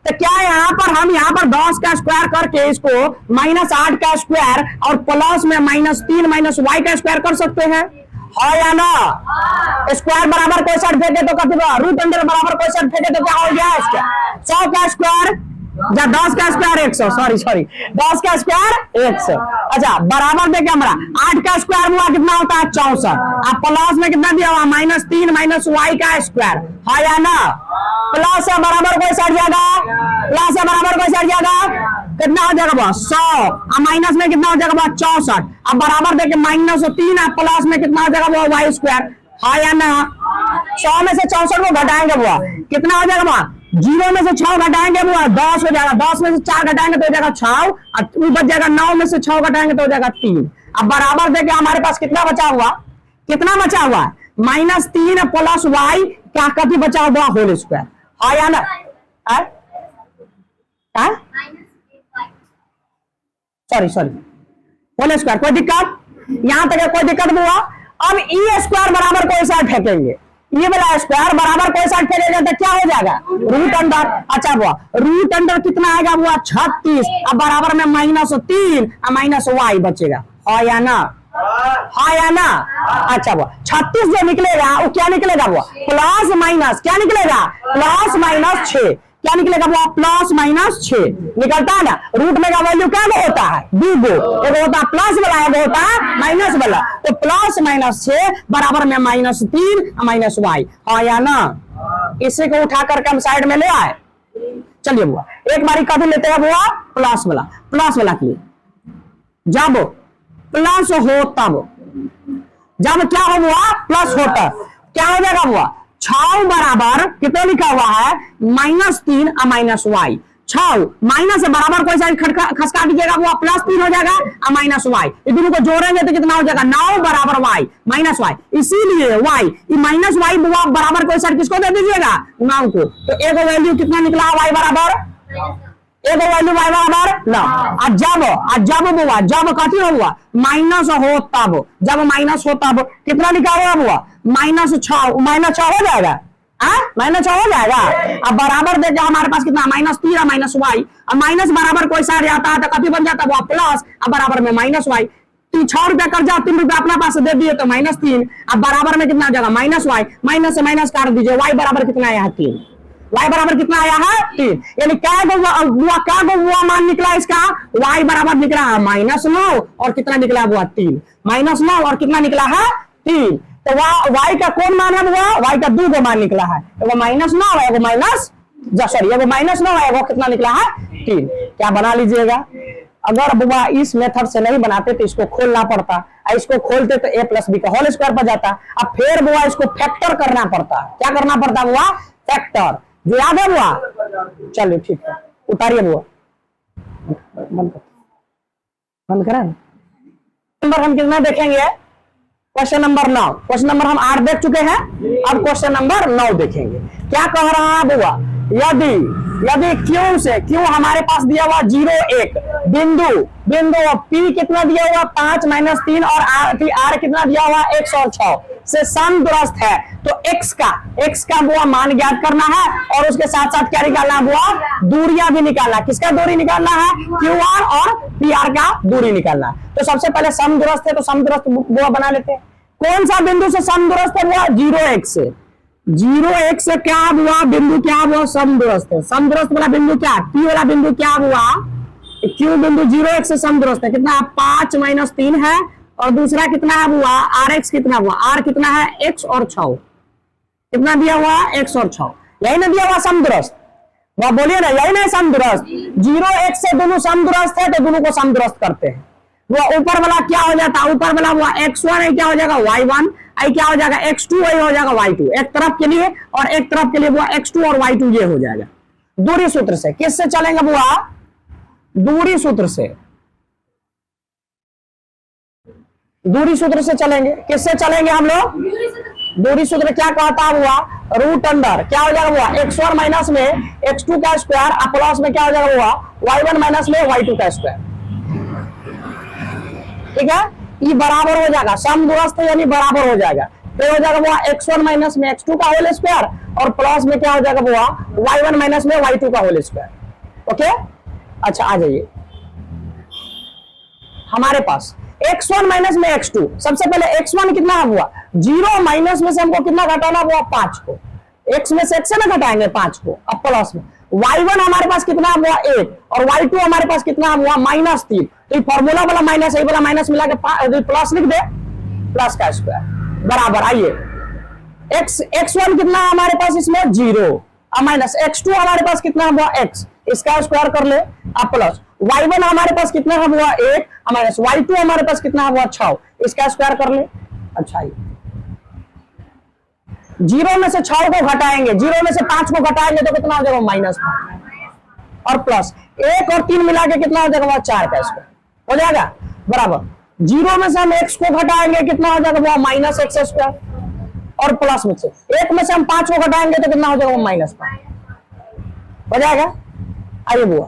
तो क्या यहाँ पर हम यहाँ पर 10 का स्क्वायर करके इसको -8 का स्क्वायर और प्लस में -3 - y का स्क्वायर कर सकते हैं, है या ना? स्क्वायर बराबर कोई साइड फेंके तो कभी रूट अंडर बराबर कोई साइड फेंके तो क्या हो गया? इसका 100 का स्क्वायर या 10 का स्क्वायर 100, सॉरी 10 का स्क्वायर 100। अच्छा, बराबर देखिए हमारा 8 का स्क्वायर हुआ कितना होता है? 64। अब प्लस में कितना दिया हुआ? -3 - y का स्क्वायर, है या ना? प्लस से बराबर कोई साइड जाएगा, प्लस से बराबर कोई साइड जाएगा, कितना हो जाएगा बॉस? 100। अब माइनस में कितना हो जाएगा बॉस? 64। अब बराबर देखिए -3 प्लस में कितना हो जाएगा वो? y स्क्वायर, है या ना? 100 में से 64 को घटाएंगे बुआ, कितना हो जाएगा बुआ? 0 में से 6 घटाएंगे बुआ 10 हो जाएगा, 10 में से 4 घटाएंगे तो हो जाएगा 6 और बच जाएगा 9 में से 6 घटाएंगे तो हो जाएगा 3। अब बराबर देखिए हमारे पास कितना बचा हुआ? कितना बचा हुआ है? -3 प्लस y क्या कभी बचा हुआ? होल स्क्वायर, है या ना? Sorry whole square. कोई दिक्कत? यहां तक कोई दिक्कत हुआ? अब ई स्क्वायर बराबर कोई साइड फेंकेंगे, ये वाला स्क्वायर बराबर कोई साइड फेंकेगा तो क्या हो जाएगा? Root under. अच्छा बुआ, रूट अंडर कितना आएगा बुआ? 36। अब बराबर में -3 और -y बचेगा, है या ना? है या ना? अच्छा बुआ, 36 जो निकलेगा वो क्या निकलेगा बुआ? प्लस माइनस क्या निकलेगा? +6 क्या निकलेगा बुआ? +6 निकलता है ना। रूट में का वैल्यू क्या होता है? 2 एक होता है प्लस वाला, एक होता है माइनस वाला, तो +6 बराबर में -3 -y, हाँ या ना? इसी को उठा करके हम साइड में ले आए। चलिए बुआ, एक बारी कभी लेते हैं बुआ? प्लस वाला के लिए, जब प्लस हो तब, जब क्या हो बुआ? प्लस होता, क्या हो जाएगा बुआ? 6 बराबर कितना लिखा हुआ है? -3 और -y। 6 माइनस से बराबर कोई साइड खसका दीजिएगा वो +3 हो जाएगा और -y, ये दोनों को जोड़ेंगे तो कितना हो जाएगा? 9 बराबर y -y। इसीलिए y -y बराबर कोई साइड किसको दे दीजिएगा? 9 को। तो एक वैल्यू कितना निकला? y बराबर, एक वैल्यू y बराबर 9। जब कथी हुआ? माइनस हो तब, जब माइनस हो तब कितना लिखा हुआ? -6 हो जाएगा, -6 हो जाएगा। अब बराबर देखिए हमारे पास कितना? -3 और -y, और माइनस बराबर कोई साइड आता है तो कभी बन जाता है वो प्लस, अब बराबर में -y। 6 रुपया कर जाओ, 3 रुपया अपना पास दे दिए तो -3, अब बराबर में कितना हो जाएगा? -y, माइनस से माइनस काट दीजिए, y बराबर कितना आया है? 3। y बराबर कितना आया है? 3। यानी क्या गो मान निकला इसका? y बराबर निकला है -9 और कितना निकला है? 3। -9 और कितना निकला है? 3। तो y का कौन मान है? y का 2 मान निकला है, एगो -9 है, एगो -9 है, एगो कितना निकला है? 3। क्या बना लीजिएगा? अगर बुआ इस मेथड से नहीं बनाते तो इसको खोलना पड़ता, इसको खोलते तो a + b का होल स्क्वायर पर जाता। अब फिर बुआ इसको फैक्टर करना पड़ता। क्या करना पड़ता बुआ? फैक्टर। जो याद है बुआ? चलिए ठीक है, उतारिए बुआ, बंद करें। नंबर हम कितना देखेंगे? Question number 9। क्वेश्चन नंबर हम 8 देख चुके हैं, अब क्वेश्चन नंबर 9 देखेंगे। क्या कह रहा है बुआ? यदि Q से Q हमारे पास दिया हुआ 0 1 बिंदु P कितना दिया हुआ? 5 - 3 और R कितना दिया हुआ? 106 से समदूरस्थ है, तो x का बुआ मान ज्ञात करना है और उसके साथ साथ क्या निकालना है बुआ? दूरियां भी निकालना। किसका दूरी निकालना है? QR और PR का दूरी निकालना है। तो सबसे पहले समदूरस्थ है तो समदूरस्थ बुआ बना लेते हैं। कौन सा बिंदु से समदूरस्थ है बुआ? 0 1 से। 0 1 से क्या हुआ, बिंदु क्या हुआ, समदूरस्थ है। समदूरस्थ वाला बिंदु क्या, Q वाला बिंदु क्या हुआ, Q बिंदु 0 1 से समदूरस्थ है। कितना 5 - 3 है। और दूसरा कितना हुआ, RX कितना हुआ, R कितना है, X और 6 कितना दिया हुआ, X और 6, यही ना दिया हुआ समदूरस्थ। वह बोलिए ना, यही ना समदूरस्थ। 0 1 से दोनों समदूरस्थ है तो दोनों को समदूरस्थ करते हैं। वो ऊपर वाला क्या हो जाता है, ऊपर वाला हुआ x1, क्या हो जाएगा y1, आई क्या हो जाएगा x2, वही हो जाएगा y2, एक तरफ के लिए, और एक तरफ के लिए बुआ x2 और y2 ये हो जाएगा। दूरी सूत्र से किससे चलेंगे बुआ, दूरी सूत्र से, दूरी सूत्र से चलेंगे। किससे चलेंगे हम लोग, दूरी सूत्र क्या कहता हुआ, रूट अंडर क्या हो जाएगा हुआ x1 माइनस में x2 का स्क्वायर, प्लस में क्या हो जाएगा हुआ y1 माइनस में y2 का स्क्वायर। ठीक है, ये बराबर हो जाएगा, समदूरस्थ यानी बराबर हो जाएगा। तो हो जाएगा वो x1 माइनस में x2 का होल स्क्वायर, और प्लस में क्या हो जाएगा वो y1 माइनस में y2 का होल स्क्वायर। ओके, अच्छा आ जाइए हमारे पास x1 माइनस में x2। सबसे पहले x1 कितना हुआ, 0 माइनस में से हमको कितना घटाना हुआ, 5 को, x में से x से ना घटाएंगे 5 को, अब प्लस में y1 हमारे पास कितना हुआ 1, और y2 हमारे पास कितना हुआ -3। तो फॉर्मूला वाला माइनस ये वाला माइनस मिला के प्लस लिख दे, प्लस का स्क्वायर बराबर। आइए x1 कितना हमारे पास इसमें 0, और माइनस x2 हमारे पास कितना हुआ x, इसका स्क्वायर कर ले, अब प्लस y1 हमारे पास कितना हुआ 1, माइनस y2 हमारे पास कितना हुआ 6, इसका स्क्वायर कर ले। अच्छा, 0 में से 6 को घटाएंगे, 0 में से 5 को घटाएंगे तो कितना हो जाएगा -5, और प्लस 1 और 3 मिला के कितना हो जाएगा 4 का स्क्वायर हो जाएगा बराबर। 0 में से हम x को घटाएंगे कितना हो जाएगा वो -x स्क्वायर, और प्लस में से 1 में से हम 5 को घटाएंगे तो कितना हो जाएगा -5 हो जाएगा। आइए बुआ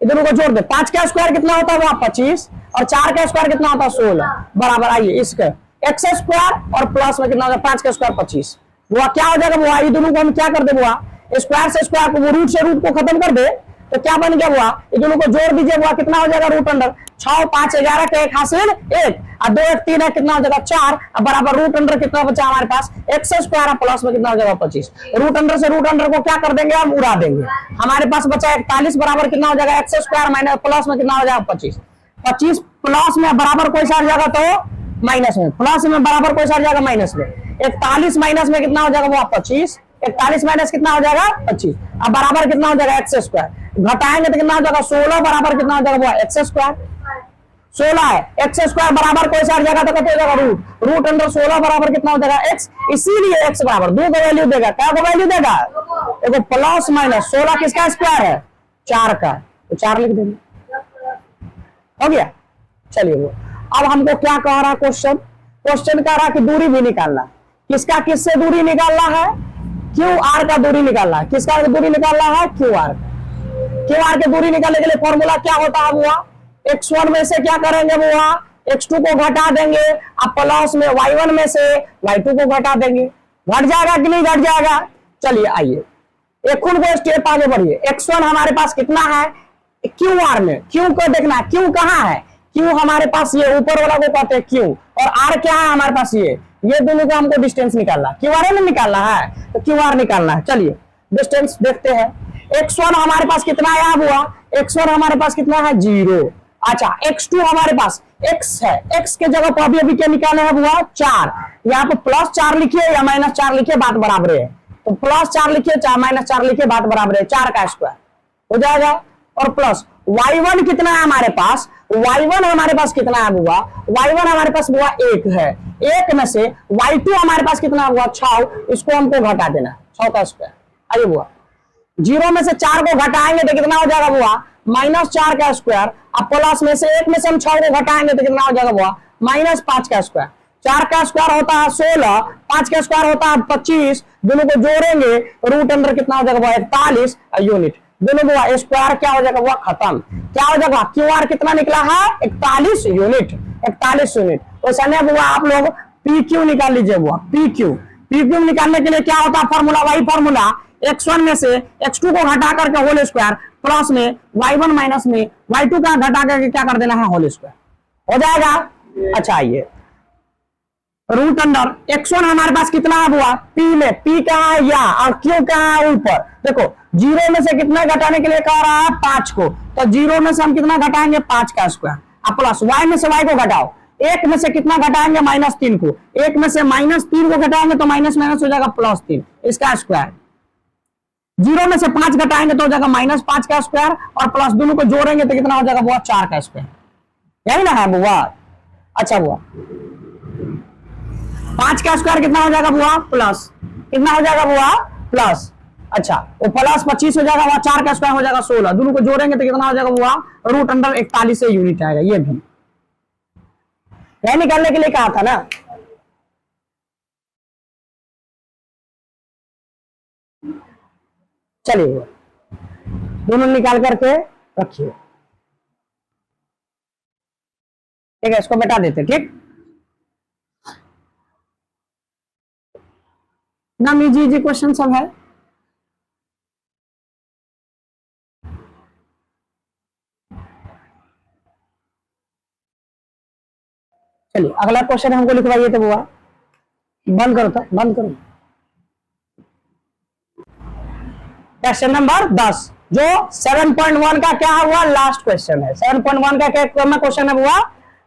इधर को जोड़ दे, 5 का स्क्वायर कितना होता है वो 25, और 4 का स्क्वायर कितना होता है 16 बराबर। आइए इसका x स्क्वायर और प्लस में कितना होगा 5 का स्क्वायर 25, वो क्या हो जाएगा बुआ, ये दोनों को हम क्या कर दे बुआ, स्क्वायर से स्क्वायर को, वो रूट से रूट को खत्म कर दे, तो क्या बन गया बुआ, ये दोनों को जोड़ दीजिए बुआ, कितना हो जाएगा रूट अंडर 6 5 11 का 1 हासिल 1, और 2 1 3 है, कितना हो जाएगा 4, अब बराबर रूट अंडर कितना बचा हमारे पास x स्क्वायर, प्लस में कितना हो जाएगा 25। रूट अंडर से रूट अंडर को क्या कर देंगे, हम उड़ा देंगे। हमारे पास बचा 41 बराबर कितना हो जाएगा x स्क्वायर माइनस प्लस में कितना हो जाएगा 25। 25 प्लस में बराबर कोई सा जाएगा तो माइनस में, प्लस में बराबर कोई सा जाएगा माइनस में। 41 माइनस में कितना हो जाएगा वो 25, 41 माइनस कितना हो जाएगा 25, अब बराबर कितना हो जाएगा x स्क्वायर, घटाएंगे तो कितना हो जाएगा 16 बराबर कितना हो जाएगा वो x स्क्वायर, 16 है, x स्क्वायर बराबर कोई सा जाएगा तो कितना हो जाएगा रूट अंडर 16 बराबर कितना हो जाएगा x, इसीलिए x बराबर 2 का वैल्यू देगा, क्या को वैल्यू देगा, देखो प्लस माइनस 16 किसका स्क्वायर है 4 का, तो 4 लिख देंगे, हो गया। चलिए वो अब हमको क्या कह रहा क्वेश्चन, क्वेश्चन कह रहा कि दूरी भी निकालना, किसका किससे दूरी निकालना है, QR का दूरी निकालना है, किसका दूरी निकालना है QR की दूरी निकालने के लिए फॉर्मूला क्या होता है बुआ, x1 में से क्या करेंगे बुआ, x2 को घटा देंगे, अब प्लस में y1 में से y2 को घटा देंगे, घट जाएगा कि नहीं घट जाएगा। चलिए आइए एक को स्टेप आगे बढ़िए, x1 हमारे पास कितना है QR में, Q को देखना, Q कहाँ है, Q हमारे पास ये ऊपर वाला को कहते हैं Q, और R क्या है हमारे पास ये दोनों को हमको डिस्टेंस निकालना, QR में निकालना है तो QR निकालना है। चलिए डिस्टेंस देखते हैं, x1 हमारे पास कितना आया हुआ, x1 हमारे पास कितना है 0, अच्छा x2 हमारे पास x है, x के जगह पर अभी क्या निकालना है हुआ 4, यहाँ पे +4 लिखिए या -4 लिखिए बात बराबर है, तो +4 लिखिए -4 लिखिए बात बराबर है, 4 का स्क्वायर हो जाएगा, और प्लस y1 कितना है हमारे पास, y1 हमारे पास कितना है बुआ, y1 हमारे पास बुआ 1 है, 1 में से y2 हमारे पास कितना हुआ 6, इसको हमको घटा देना 6 का स्क्वायर। आइए बुआ 0 में से 4 को घटाएंगे तो कितना हो जाएगा बुआ -4 का स्क्वायर, अब प्लस में से 1 में से हम 6 को घटाएंगे तो कितना हो जाएगा बुआ -5 का स्क्वायर। 4 का स्क्वायर होता है 16, 5 का स्क्वायर होता है 25, दोनों को जोड़ेंगे रूट अंडर कितना हो जाएगा 41 यूनिट, दोनों बुआ स्क्वायर क्या हो जाएगा बुआ खत्म, क्या हो जाएगा QR कितना निकला है 41 यूनिट, 41 यूनिट। तो सने बुआ आप लोग PQ निकाल लीजिए बुआ, PQ निकालने के लिए क्या होता है फॉर्मूला, वही फॉर्मूला x1 में से x2 को घटा करके होल स्क्वायर, प्लस में y1 माइनस में y2 का घटा करके क्या कर देना है होल स्क्वायर हो जाएगा। अच्छा आइए रूट अंडर x1 हमारे पास कितना हुआ p में, p कहाँ है या और q कहाँ है ऊपर। देखो 0 में से कितना घटाने के लिए कह रहा है 5 को, तो 0 में से हम कितना घटाएंगे 5 का स्क्वायर, अब प्लस y में से y को घटाओ, 1 में से कितना घटाएंगे -3 को, 1 में से -3 को घटाएंगे तो माइनस माइनस हो जाएगा +3 इसका स्क्वायर, 0 में से 5 घटाएंगे तो हो जाएगा -5 का स्क्वायर और प्लस दोनों को जोड़ेंगे तो कितना हो जाएगा बुआ 4 का स्क्वायर, यही ना है बुआ। अच्छा बुआ 5 का स्क्वायर कितना हो जाएगा बुआ प्लस, कितना हो जाएगा बुआ प्लस, अच्छा वो प्लस 25 हो जाएगा, वहां 4 का स्क्वायर हो जाएगा 16, दोनों को जोड़ेंगे तो कितना हो जाएगा बुआ रूट अंडर 41 से यूनिट आएगा, ये भी यह निकालने के लिए कहा था ना। चलिए दोनों निकाल करके रखिए, ठीक है इसको मिटा देते, ठीक ना। इजी क्वेश्चन सब है। चलिए अगला क्वेश्चन हमको लिखवाइए तो बुआ, बंद करो, तो बंद करो। क्वेश्चन नंबर 10 जो 7.1 का क्या हुआ लास्ट क्वेश्चन है, 7.1 का क्या क्वेश्चन है बुआ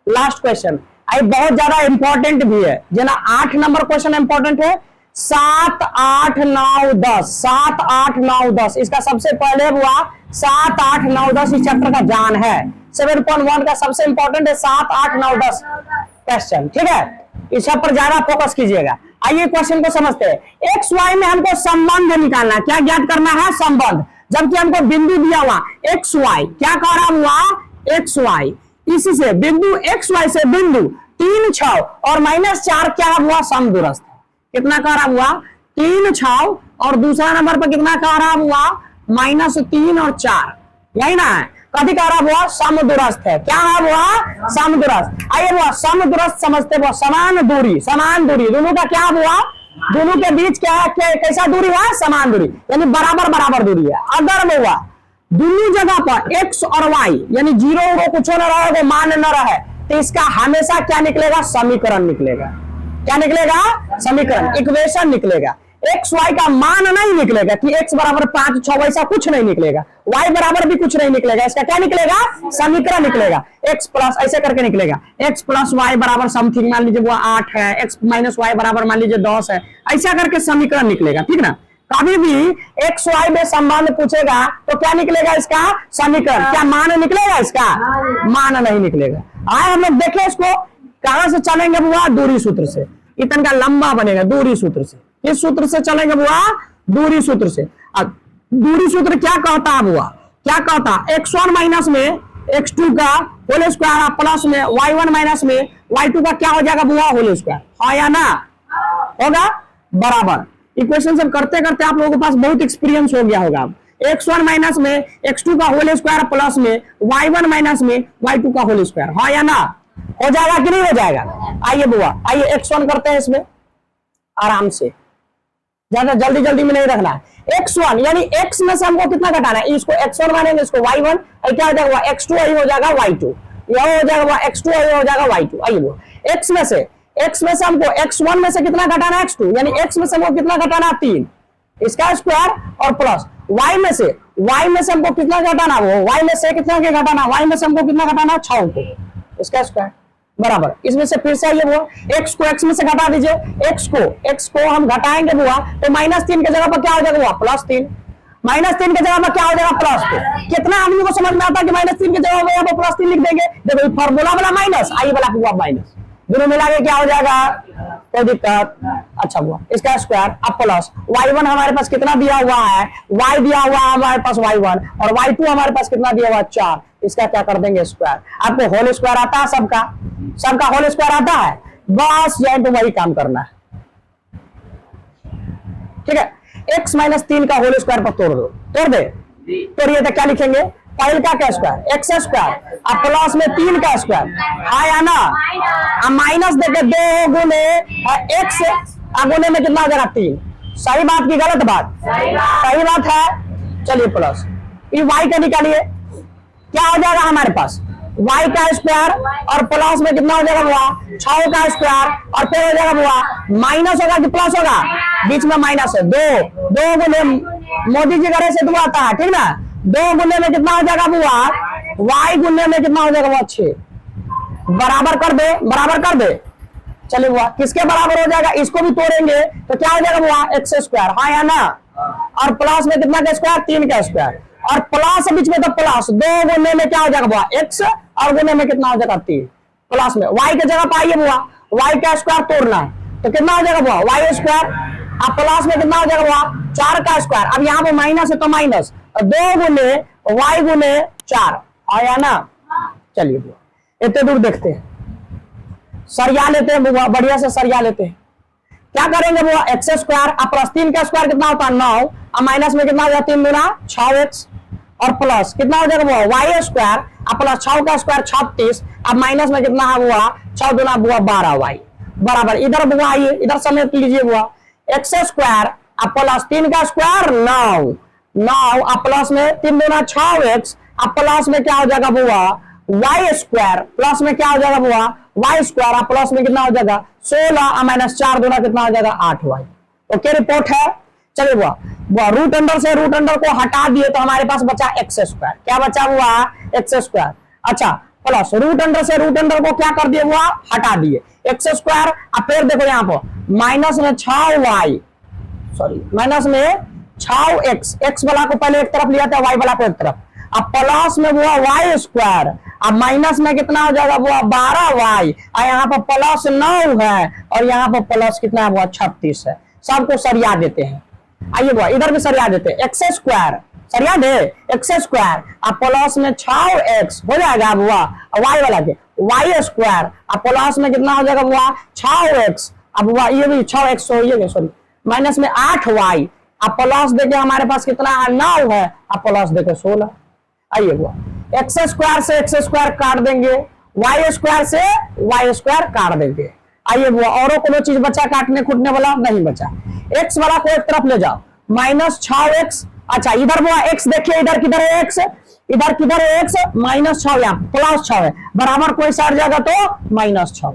लास्ट क्वेश्चन, आई बहुत ज्यादा इंपॉर्टेंट भी है जना। 8 नंबर क्वेश्चन इंपॉर्टेंट है, 7, 8, 9, 10, 7, 8, 9, 10 इसका सबसे पहले हुआ 7, 8, 9, 10 इस चैप्टर का जान है। 7.1 का सबसे इंपॉर्टेंट है 7, 8, 9, 10 क्वेश्चन, ठीक है इस पर ज्यादा फोकस कीजिएगा। आइए क्वेश्चन को समझते हैं। एक्स वाई में हमको संबंध निकालना है, क्या ज्ञात करना है संबंध, जबकि हमको बिंदु दिया हुआ एक्स वाई, क्या कह रहा हुआ एक्स वाई, इसी से बिंदु एक्स वाई से बिंदु 3, 6 और -4 क्या हुआ समदूरस्थ, कितना कह रहा हुआ 3, 6 और दूसरा नंबर पर कितना कह रहा हुआ -3 और 4, यही ना है कभी कह रहा हुआ समदूरस्थ है, क्या है हुआ समदूरस्थ। आइए हुआ समदूरस्थ समझते हुआ समान दूरी, समान दूरी दोनों का क्या हुआ, दोनों के बीच क्या है, कैसा दूरी है समान दूरी यानी बराबर बराबर दूरी है। अगर में हुआ दोनों जगह पर x और y यानी 0 कुछ न रहे वो मान न रहे तो इसका हमेशा क्या निकलेगा समीकरण निकलेगा, क्या निकलेगा समीकरण इक्वेशन निकलेगा। एक्स वाई का मान नहीं निकलेगा कि x बराबर 5, 6 वैसा कुछ नहीं निकलेगा, y बराबर भी कुछ नहीं निकलेगा, इसका क्या निकलेगा समीकरण निकलेगा। x प्लस ऐसे करके निकलेगा x प्लस वाई बराबर समथिंग मान लीजिए वो 8 है, x माइनस वाई बराबर मान लीजिए 10 है, ऐसा करके समीकरण निकलेगा, ठीक ना। कभी भी एक्स वाई में संबंध पूछेगा तो क्या निकलेगा इसका समीकरण, क्या मान निकलेगा इसका मान नहीं निकलेगा। आए हम लोग देखें इसको कहां से चलेंगे बुआ दूरी सूत्र से, इतना का लंबा बनेगा दूरी सूत्र से, इस सूत्र से चलेंगे बुआ दूरी सूत्र से। अब दूरी सूत्र क्या कहता है बुआ, क्या कहता x1 माइनस में x2 का होल स्क्वायर प्लस में y1 माइनस में y2 का क्या हो जाएगा बुआ होल स्क्वायर, हाँ या ना होगा बराबर। इक्वेशन सब करते करते आप लोगों के पास बहुत एक्सपीरियंस हो गया होगा। x1 माइनस में x2 का होल स्क्वायर प्लस में y1 माइनस में y2 का होल स्क्वायर, हाँ या ना हो जाएगा कि नहीं हो जाएगा। आइए बुआ आइए x1 करते हैं इसमें आराम से, ज्यादा जल्दी जल्दी में नहीं रखना है। x1 यानी x में से हमको कितना घटाना है, इसको x1 मानेंगे इसको y1 और क्या हो जाएगा x2 यही हो जाएगा y2, यह हो जाएगा x2 यही हो जाएगा y2। आइए वो x में से हमको x1 में से कितना घटाना है x2 यानी x में से हमको कितना घटाना है 3 इसका स्क्वायर और प्लस y में से हमको कितना घटाना वो y में से कितना के घटाना y में से हमको कितना घटाना 6 को इसका स्क्वायर बराबर। इसमें से फिर से आइए बुआ x को x में से घटा दीजिए, x को हम घटाएंगे बुआ तो -3 के जगह पर क्या हो जाएगा बुआ +3, -3 के जगह पर क्या हो जाएगा +2। कितना आदमी को समझ में आता है कि -3 के जगह पर +3 लिख देंगे, देखो फार्मूला वाला माइनस आई वाला बुआ माइनस, दोनों मिला के क्या हो जाएगा कोई दिक्कत। अच्छा बुआ इसका स्क्वायर अब प्लस y1 हमारे पास कितना दिया हुआ है y दिया हुआ है हमारे पास y1 और y2 हमारे पास कितना दिया हुआ है 4, इसका क्या कर देंगे स्क्वायर। आपको होल स्क्वायर आता है, सबका होल स्क्वायर आता है, बस यही तो वही काम करना है, ठीक है। x माइनस 3 का होल स्क्वायर पर तोड़ दे तोड़िए तो क्या लिखेंगे पहले का स्क्वायर एक्स स्क्वायर अब प्लस में 3 का स्क्वायर, हाँ या ना, अब माइनस देके 2 गुने एक्स गुने में कितना हो जाएगा 3, सही बात की गलत बात, सही बात है। चलिए प्लस ये y का निकालिए क्या हो जाएगा हमारे पास y का स्क्वायर और प्लस में कितना हो जाएगा बुआ 6 का स्क्वायर और फिर हो जाएगा बुआ माइनस होगा कि प्लस होगा, बीच में माइनस है, दो गुने मोदी जी घरे से 2 आता है, ठीक ना, 2 गुने में कितना हो जाएगा बुआ y गुने में कितना हो जाएगा बुआ 6, बराबर कर दे। चलिए बुआ किसके बराबर हो जाएगा, इसको भी तोड़ेंगे तो क्या हो जाएगा बुआ एक्स स्क्वायर, हाँ या ना, और प्लस में कितना का स्क्वायर 3 का स्क्वायर और प्लस बीच में तो प्लस 2 गुने में क्या हो जाएगा बुआ एक्स और गुने में कितना हो जाएगा 3, प्लस में y की जगह पाइए बुआ y का स्क्वायर तोड़ना है तो कितना हो जाएगा बुआ y स्क्वायर, अब प्लस में कितना हो जाएगा बुआ 4 का स्क्वायर, अब यहाँ पे माइनस है तो माइनस 2 गुने y गुने 4, हाँ या ना। चलिए बुआ इतने दूर देखते हैं, सरिया लेते हैं बुआ, बढ़िया से सरिया लेते हैं। क्या करेंगे बुआ एक्स स्क्वायर अब प्लस 3 का स्क्वायर कितना होता है 9, अब माइनस में कितना हो जाएगा 3 गुना 6x और प्लस कितना हो जाएगा बुआ वाई स्क्वायर अब प्लस 6 का स्क्वायर 36, अब माइनस में कितना है बुआ 6 गुना बुआ 12y बराबर, इधर बुआ आइए इधर समेट लीजिए बुआ एक्स स्क्वायर अब प्लस 3 का स्क्वायर 9 अब प्लस में 3 गुना 6x अब प्लस में क्या हो जाएगा बुआ वाई स्क्वायर प्लस में क्या हो जाएगा बुआ वाई स्क्वायर प्लस में कितना हो जाएगा 16 माइनस 4 गुना कितना हो जाएगा 8y। ओके रिपोर्ट है। चलिए बुआ रूट अंडर को हटा दिए तो हमारे पास बचा एक्स स्क्वायर, क्या बचा हुआ एक्स स्क्वायर, अच्छा प्लस रूट अंडर को क्या कर दिए बुआ हटा दिए एक्स स्क्वायर, अब फिर देखो यहाँ पर माइनस में 6y सॉरी माइनस में 6x, एक्स वाला को पहले एक तरफ लिया था y वाला को एक तरफ, अब प्लस में बुआ वाई स्क्वायर अब माइनस में कितना हो जाएगा बुआ 12y और यहाँ पर प्लस 9 है और यहाँ पर प्लस कितना है बुआ 36 है, सबको सरिया देते हैं। आइए बुआ इधर भी सरिया देते हैं, एक्स स्क्वायर सरिया दे एक्स स्क्वायर अब प्लस में 6x हो जाएगा बुआ वाई वाला के वाई स्क्वायर अब प्लस में कितना हो जाएगा बुआ 6x अब बुआ ये भी 6x सॉरी माइनस में 8y अब प्लस देके हमारे पास कितना है 9 है अब प्लस देके 16। आइए बुआ एक्स स्क्वायर से एक्स स्क्वायर काट देंगे, वाई स्क्वायर से वाई स्क्वायर काट देंगे। आइए बुआ औरों कोनो चीज बचा काटने खूटने वाला नहीं बचा, एक्स वाला को एक तरफ ले जाओ माइनस 6x, अच्छा इधर बुआ एक्स देखिए इधर किधर है एक्स, इधर किधर है एक्स माइनस 6 यहाँ प्लस 6 है बराबर कोई सा जाएगा तो माइनस 6,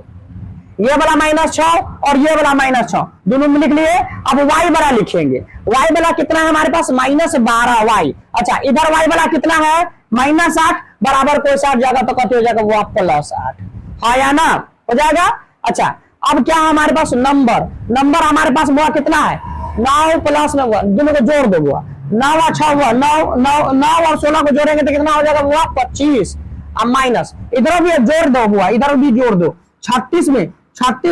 ये वाला माइनस 6 और ये वाला माइनस 6 दोनों में लिख लिए। अब y वाला लिखेंगे, y वाला कितना है हमारे पास माइनस 12y, अच्छा इधर y वाला कितना है माइनस 8 बराबर कोई सा जाएगा तो कत हो जाएगा वो प्लस 8, हाँ या ना हो जाएगा। अच्छा अब क्या हमारे पास नंबर हमारे पास हुआ कितना है 9 प्लस में हुआ, दोनों को जोड़ दो हुआ 9 अच्छा हुआ 9 और 16 को जोड़ेंगे तो कितना हो जाएगा हुआ 25, अब माइनस इधर भी जोड़ दो हुआ इधर भी जोड़ दो 36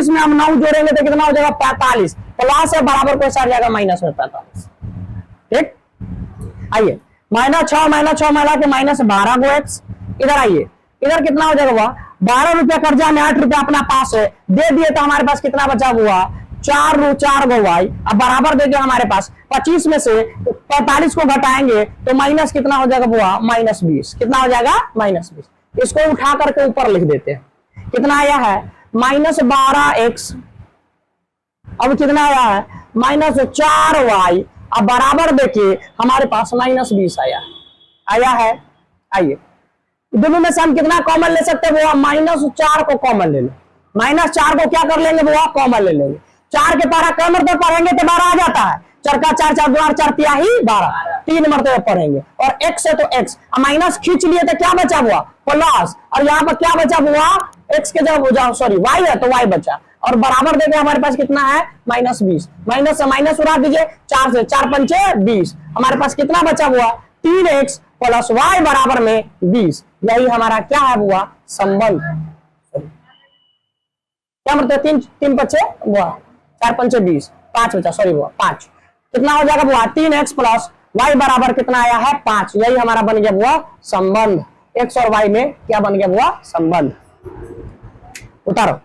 में हम 9 जोड़ेंगे तो कितना हो जाएगा 45, प्लस है बराबर को साथ जाएगा माइनस में 45, ठीक। आइए माइनस 6 मिला के माइनस 12 गो एक्स, इधर आइए इधर कितना हो जाएगा हुआ 12 रुपया कर्जा में 8 रुपया अपना पास है दे दिए तो हमारे पास कितना बचा हुआ 4 गो वाई, अब बराबर दे दिया हमारे पास 25 में से 45 को घटाएंगे तो माइनस कितना हो जाएगा बुआ माइनस 20, कितना हो जाएगा माइनस 20, इसको उठा करके ऊपर लिख देते हैं कितना आया है माइनस 12x, अब कितना आया है माइनस 4y, अब बराबर देखिए हमारे पास माइनस 20 आया है। आइए दोनों में से हम कितना कॉमन ले सकते हैं बुआ माइनस 4 को कॉमन ले लो, माइनस 4 को क्या कर लेंगे बुआ कॉमन ले लेंगे, 4 के पारा कई मरतबे पढ़ेंगे तो 12 आ जाता है, 4 का 4 4 2 4 तिहाई 12 3 मरतबे पढ़ेंगे और x है तो x माइनस खींच लिए तो क्या बचा हुआ प्लस, और यहाँ पर क्या बचा हुआ x के जगह हो जाओ सॉरी y है तो y बचा और बराबर देके हमारे पास कितना है माइनस 20, माइनस से माइनस उड़ा दीजिए 4 से 4 पंचे 20, हमारे पास कितना बचा हुआ 3x प्लस y बराबर में 20, यही हमारा क्या है हुआ संबंध, क्या मतलब 3 बचे हुआ 4 पंचे 20 5 बचा सॉरी हुआ 5, कितना हो जाएगा हुआ 3x प्लस y बराबर कितना आया है 5, यही हमारा बन गया हुआ संबंध, x और y में क्या बन गया हुआ संबंध। उतारो